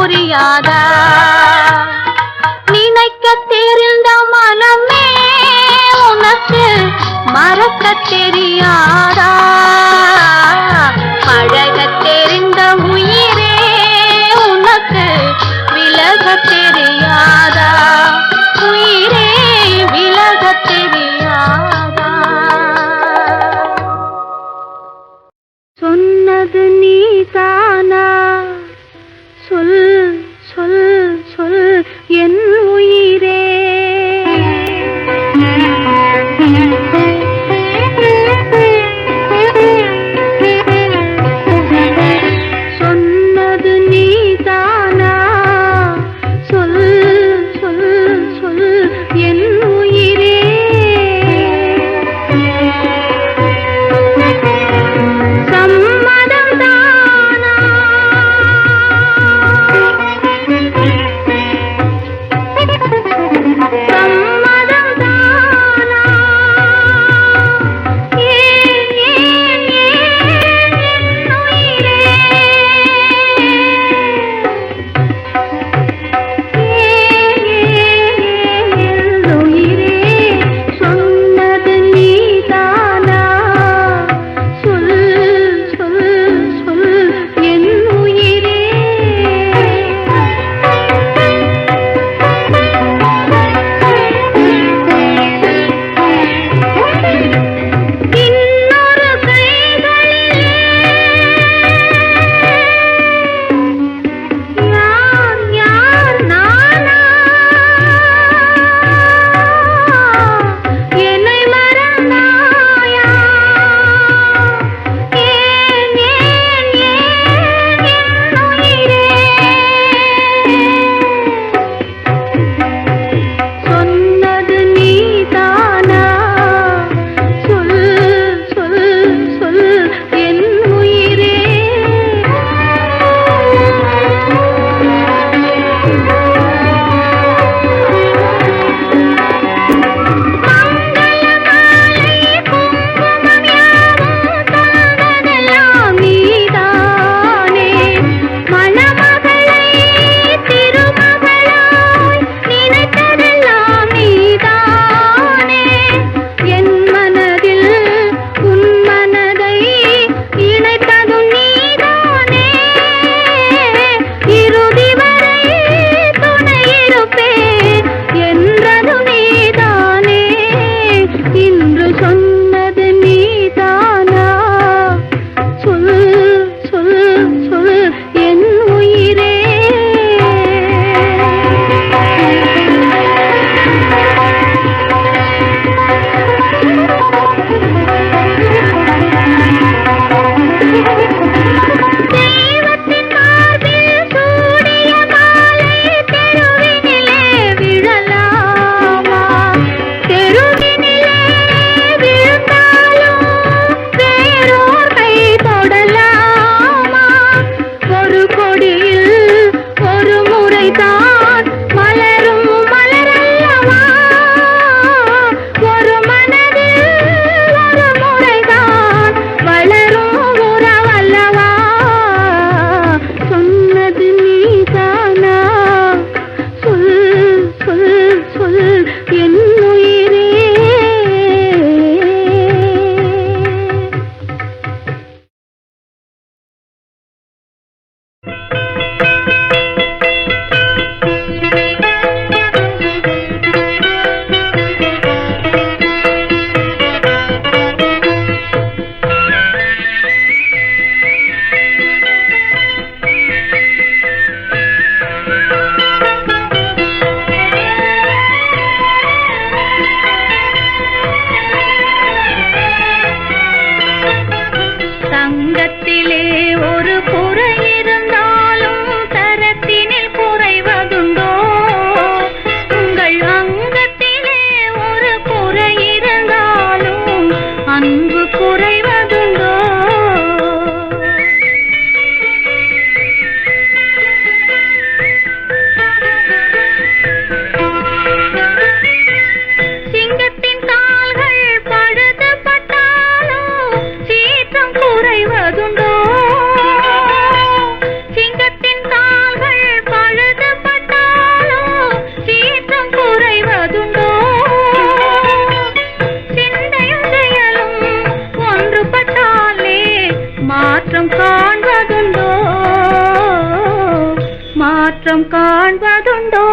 புரியாதா நினைக்கத் தெரிந்த மனமே உனக்கு மறக்கத் தெரியாதா பழகத் தெரிந்த உயிரே உனக்கு விலகத் தெரியாதா உயிரே விலகத் தெரியாதா சொன்னது நீதானா சொல் சொல் மாற்றம் காண்பதுண்டோ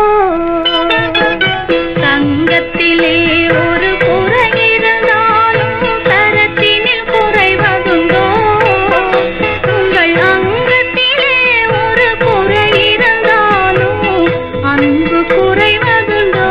தங்கத்திலே ஒரு குறை இருந்தாலும் தரத்தினில் குறைவதுண்டோ உங்கள் அங்கத்திலே ஒரு குறை இருந்தாலும் அன்பு குறைவதுண்டோ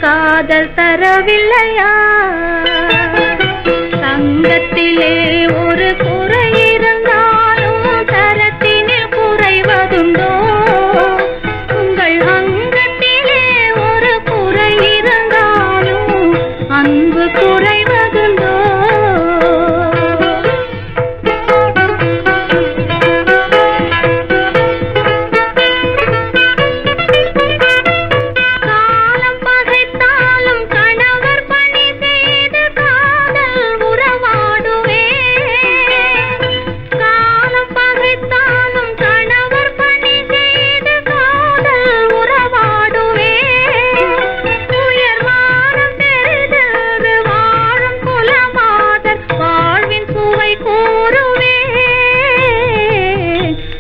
காதல் தரவில்லையா தங்கத்திலே ஒரு குறை இருந்தாலும் தரத்தினில் குறைவதுண்டோ உங்கள் அங்கத்திலே ஒரு குறை இருந்தாலும் அன்பு குறைவதுண்டோ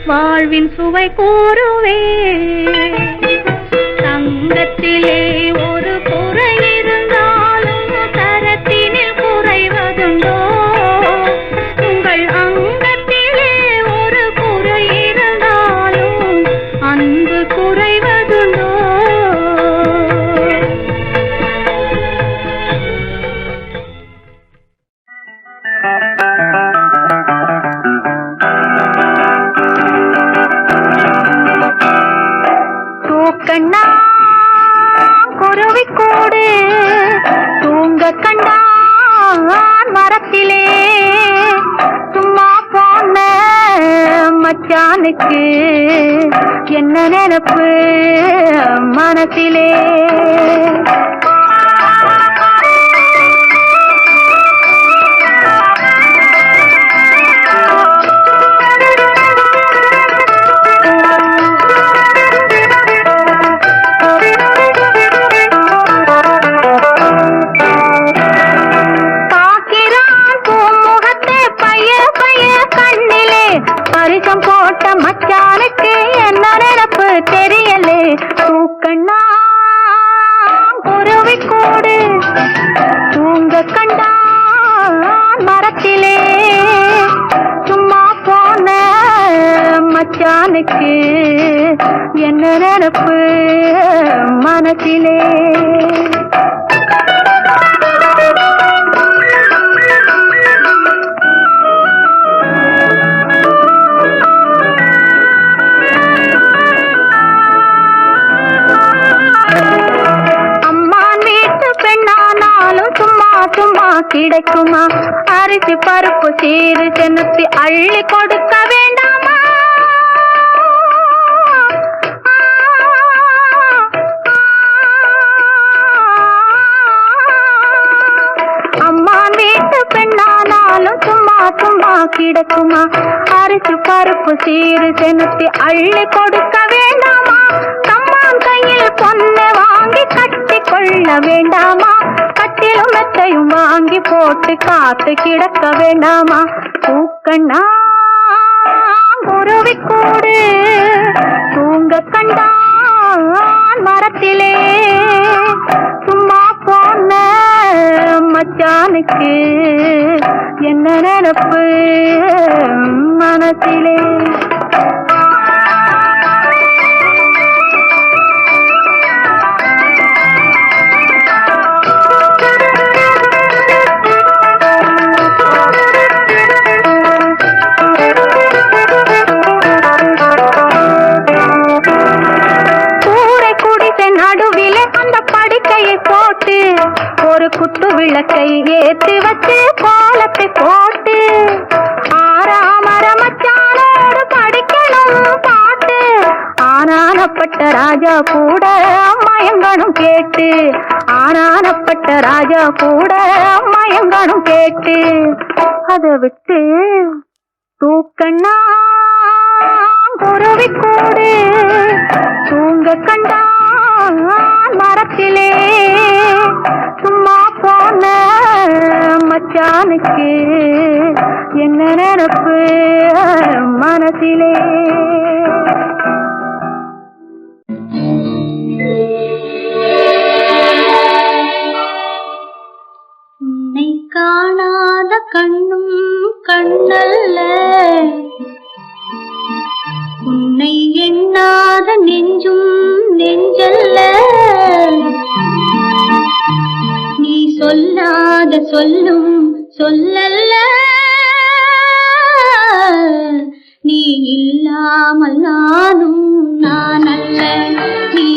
வாழ்வின் சுவை கூறுவே தங்கத்திலே ஒரு குறை இருந்தாலும் தரத்தினில் குறைவதுண்டோ உங்கள் அங்கத்திலே ஒரு குறை இருந்தாலும் அன்பு குறைவதுண்டோ கண்ணா குருவிக்கூடு தூங்க கண்டான் மரத்திலே சும்மா போன மச்சானுக்கு என்ன நினைப்பு மனசிலே போட்ட மச்சானுக்கு என்ன நினைப்பு தெரியலே தூக்கண்ணா குருவிக்கூடு தூங்க கண்டான் மரத்திலே சும்மா போன மச்சானுக்கு என்ன நினைப்பு மனசிலே கிடைக்குமா அரிசி பருப்பு சீறு சென்னத்தி அள்ளி கொடுக்க வேண்டாமா அம்மா வீட்டு பெண்ணானாலும் சும்மா சும்மா கிடைக்குமா அரிசி பருப்பு சீறு சென்னத்தி அள்ளி கொடுக்க வேண்டாமா கம்மான் கையில் பொண்ணு வாங்கி கட்டி கொள்ள வேண்டாமா கட்டிலும் மெத்தையும் வாங்கி போட்டு காத்து கிடக்க வேண்டாமா தூக்கண்ணா குருவிக்கூடு தூங்க கண்டான் மரத்திலே சும்மா போன மச்சானுக்கு என்ன நினைப்பு மனசிலே ஒரு குத்து விளக்கை ஏற்றி வச்சு கோலத்தை போட்டு ஆறாமர ஆனானப்பட்ட ராஜா கூட அம்மாயங்கனும் கேட்டு, ஆனானப்பட்ட ராஜா கூட அம்மாயங்கனும் கேட்டு, அதை விட்டு தூக்கண்ணா குருவி கூடு தூங்க கண்டான் மரத்திலே, சும்மா போன மச்சானுக்கு என்ன நினைப்பு மனசிலே. உன்னை காணாத கண்ணும் கண்ணல்ல, உன்னை எண்ணாத நெஞ்சும் நெஞ்சல்ல, நீ சொல்லாத சொல்லும் சொல்லல்ல, நீ இல்லாமல் நானும் நான் அல்ல, நீ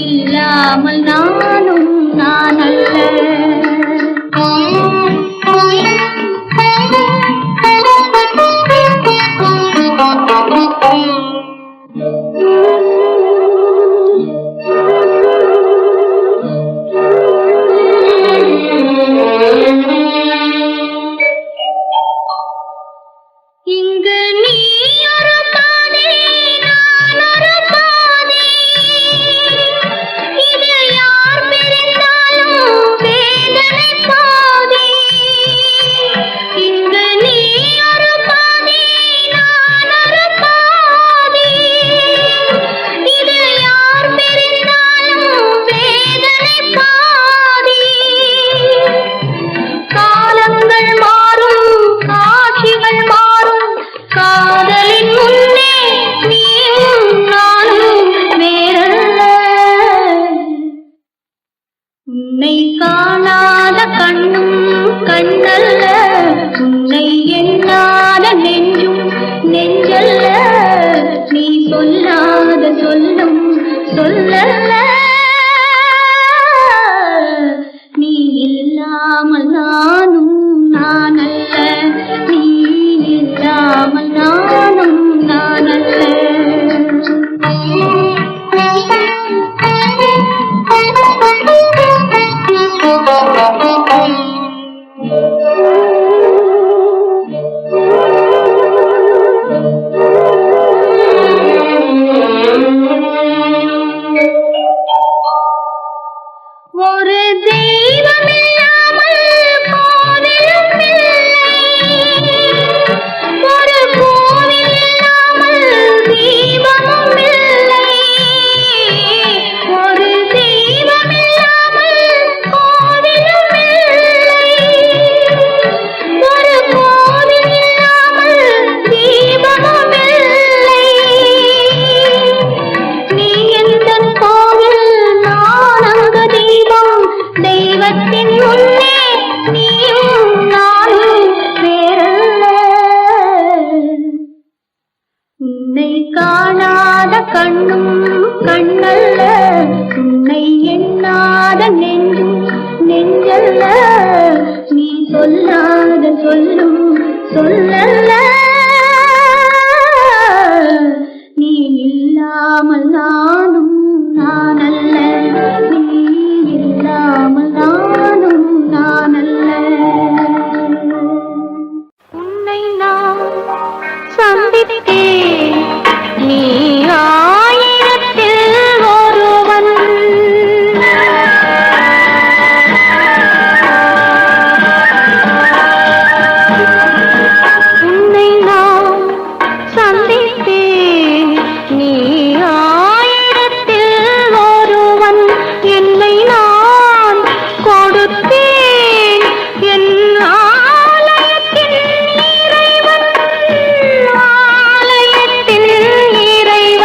இல்லாமல் நானும் நான் அல்ல. இங்கு நீ ஒரு பாதை நான் ஒரு பாதை, இது யார் பிரிந்தாலும் வேதனை பாதை. இங்கு நீ ஒரு பாதை நான் ஒரு பாதை, இது யார் பிரிந்தாலும் வேதனை பாதை. காலங்கள் மாறும் காட்சிகள் மாறும், காதலின் முன்னே நீயும் நானும் வேறல்ல. உன்னை காணாத கண்ணும் கண்ணல்ல, உன்னை எண்ணாத நெஞ்சும் நெஞ்சல்ல, நீ சொல்லாத சொல்லும் சொல்லல்ல, நீ இல்லாமல் நானும் நான் அல்ல, நீ இல்லாமல் நானும் நான் அல்ல. ஒரு தெய்வம் இல்லாமல் கோவிலும் இல்லை, ஒரு கோவில் இல்லாமல் தீபமும் இல்லை, ஒரு தெய்வம் இல்லாமல் கோவிலும் இல்லை, ஒரு கோவில் இல்லாமல் தீபமும் இல்லை. நீ எந்தன் கோவில் நான் அங்கு தீபம், தெய்வத்தின் முன்னே நீயும் நானும் வேறல்ல. உன்னை காணாத கண்ணும் கண்ணல்ல, உன்னை எண்ணாத நெஞ்சும் நெஞ்சல்ல, நீ சொல்லாத சொல்லும் சொல்லல்ல, நீ இல்லாமல் நானும் நான் அல்ல, நீ இல்லாமல் நானும் நான் அல்ல. உன்னை நான் சந்தித்தேன், நீ ஆயிரத்தில் ஒருவன். உன்னை நான் சந்தித்தேன், நீ ஆயிரத்தில் ஒருவன். என்னை நான் கொடுத்தேன் என் ஆலயத்தின் இறைவன், ஆலயத்தின் இறைவன்.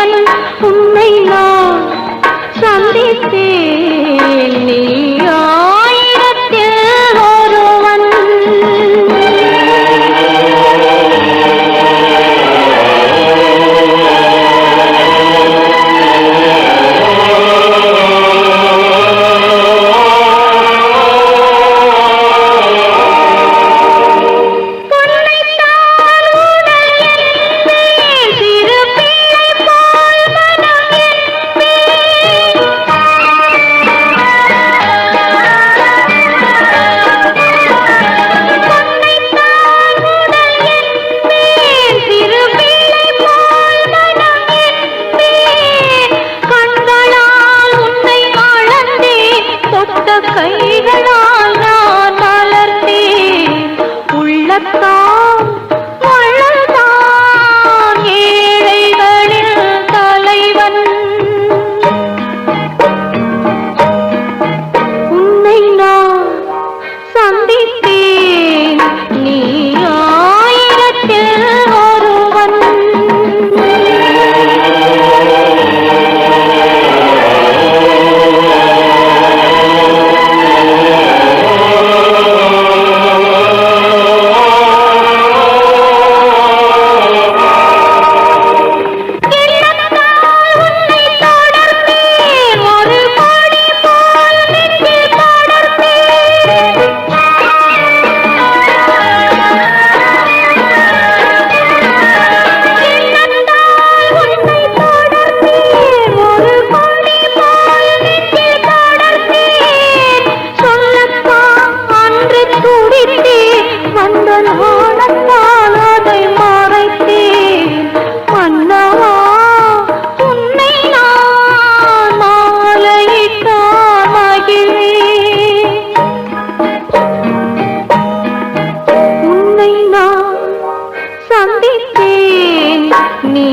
சந்தித்தேன். நீ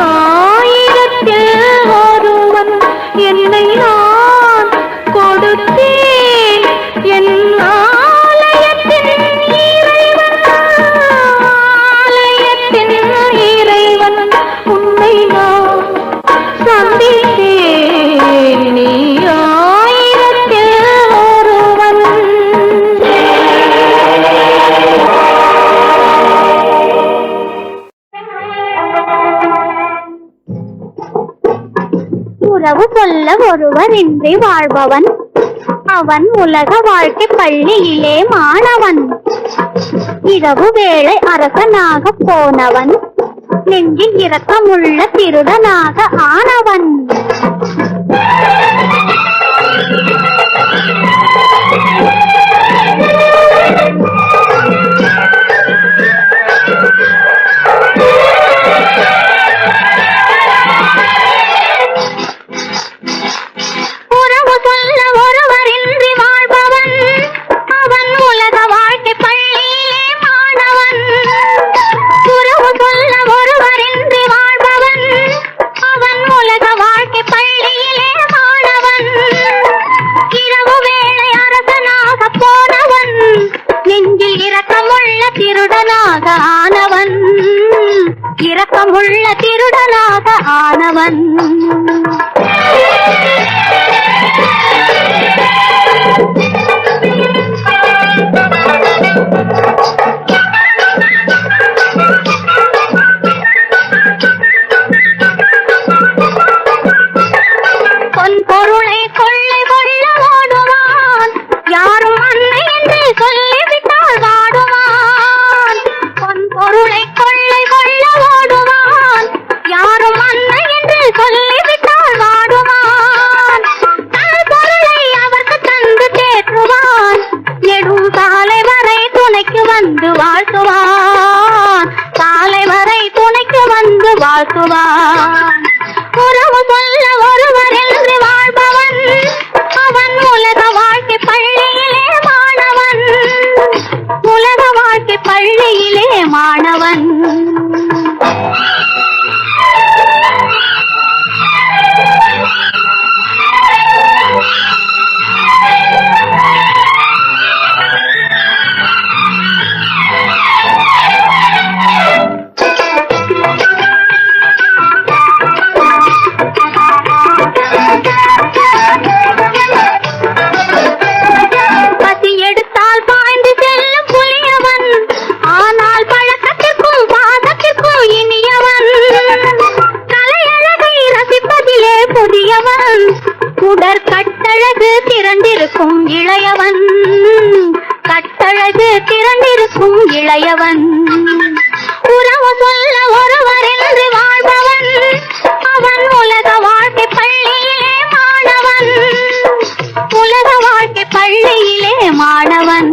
ஆயிரத்தில் ஒருவன், என்னை நான் கொடுத்தேன். என் ஆலயத்தின் இறைவன், ஆலயத்தின் இறைவன், உன்னை நான் சந்தித்தேன். நீ ஆயிரத்தில் ஒருவன். உறவு சொல்ல ஒருவர் இன்றி வாழ்பவன், அவன் உலக வாழ்க்கை பள்ளியிலே மாணவன். இரவு வேளை அரசனாக போனவன், நெஞ்சில் இரக்கமுள்ள திருடனாக ஆனவன். உறவு சொல்ல ஒருவரின்றி வாழ்பவன், அவன் உலக வாழ்க்கை பள்ளியிலே மாணவன். உறவு சொல்ல ஒருவரின்றி வாழ்பவன், அவன் உலக வாழ்க்கை பள்ளியிலே மாணவன். இரவு வேளை அரசனாக போனவன், நெஞ்சில் இரக்கமுள்ள திருடனாக ஆனவன். இரக்கமுள்ள திருடனாக ஆனவன். பொன் பொருளை கொள்ளை கொள்ள ஓடுவான், யாரும் அன்னை என்று சொல்லிவிட்டால் வாடுவான். பொன் பொருளை கொள்ளை கொள்ள ஓடுவான், யாரும் அன்னை என்று சொல்லிவிட்டால் வாடுவான். தன் பொருளை அவருக்கு தந்து தேற்றுவான், நெடும் சாலை வரை துணைக்கு வந்து வாழ்த்துவான். சாலை வரை துணைக்கு வந்து வாழ்த்துவான். உறவு சொல்ல ஒருவர் என்று வாழ்பவன், அவன் உலக வாழ்க்கை பள்ளியிலே மாணவன். உலக வாழ்க்கை பள்ளியிலே மாணவன். பசி எடுத்தால் பாய்ந்து செல்லும் புலியவன், ஆனால் பழக்கத்திற்கும் பாசத்திற்கும் இனியவன். கலையழகை ரசிப்பதிலே புதியவன், உடற்கட்டழகு திரண்டிருக்கும் இளையவன். கட்டழகு திரண்டிருக்கும் இளையவன். உறவு சொல்ல ஒருவர் என்று வாழ்பவன், அவன் உலக வாழ்க்கை பள்ளியிலே மாணவன். உலக வாழ்க்கை பள்ளியிலே மாணவன்.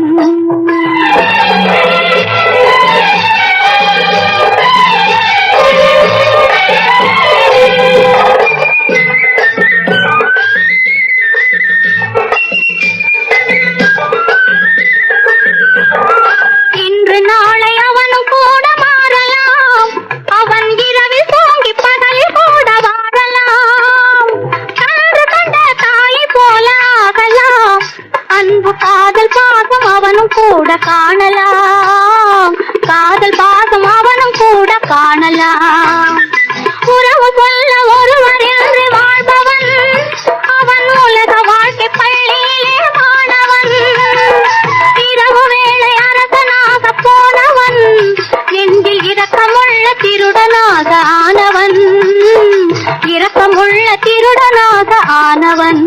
இன்று நாளை அவனும் கூட மாறலாம், அவன் இரவில் தூங்கி பகலில் கூட வாழலாம். கன்று கண்ட தாயை போல ஆகலாம், அன்பு காதல் பாசம் அவனும் கூட காணலாம். காதல் பாசம் அவனும் கூட காணலாம். உறவு சொல்ல ஒருவர் என்று வாழ்பவன், அவன் உலக வாழ்க்கை பள்ளியிலே மாணவன். இரவு வேளை அரசனாக போனவன், நெஞ்சில் இரக்கமுள்ள திருடனாக ஆனவன். இரக்கமுள்ள திருடனாக ஆனவன்.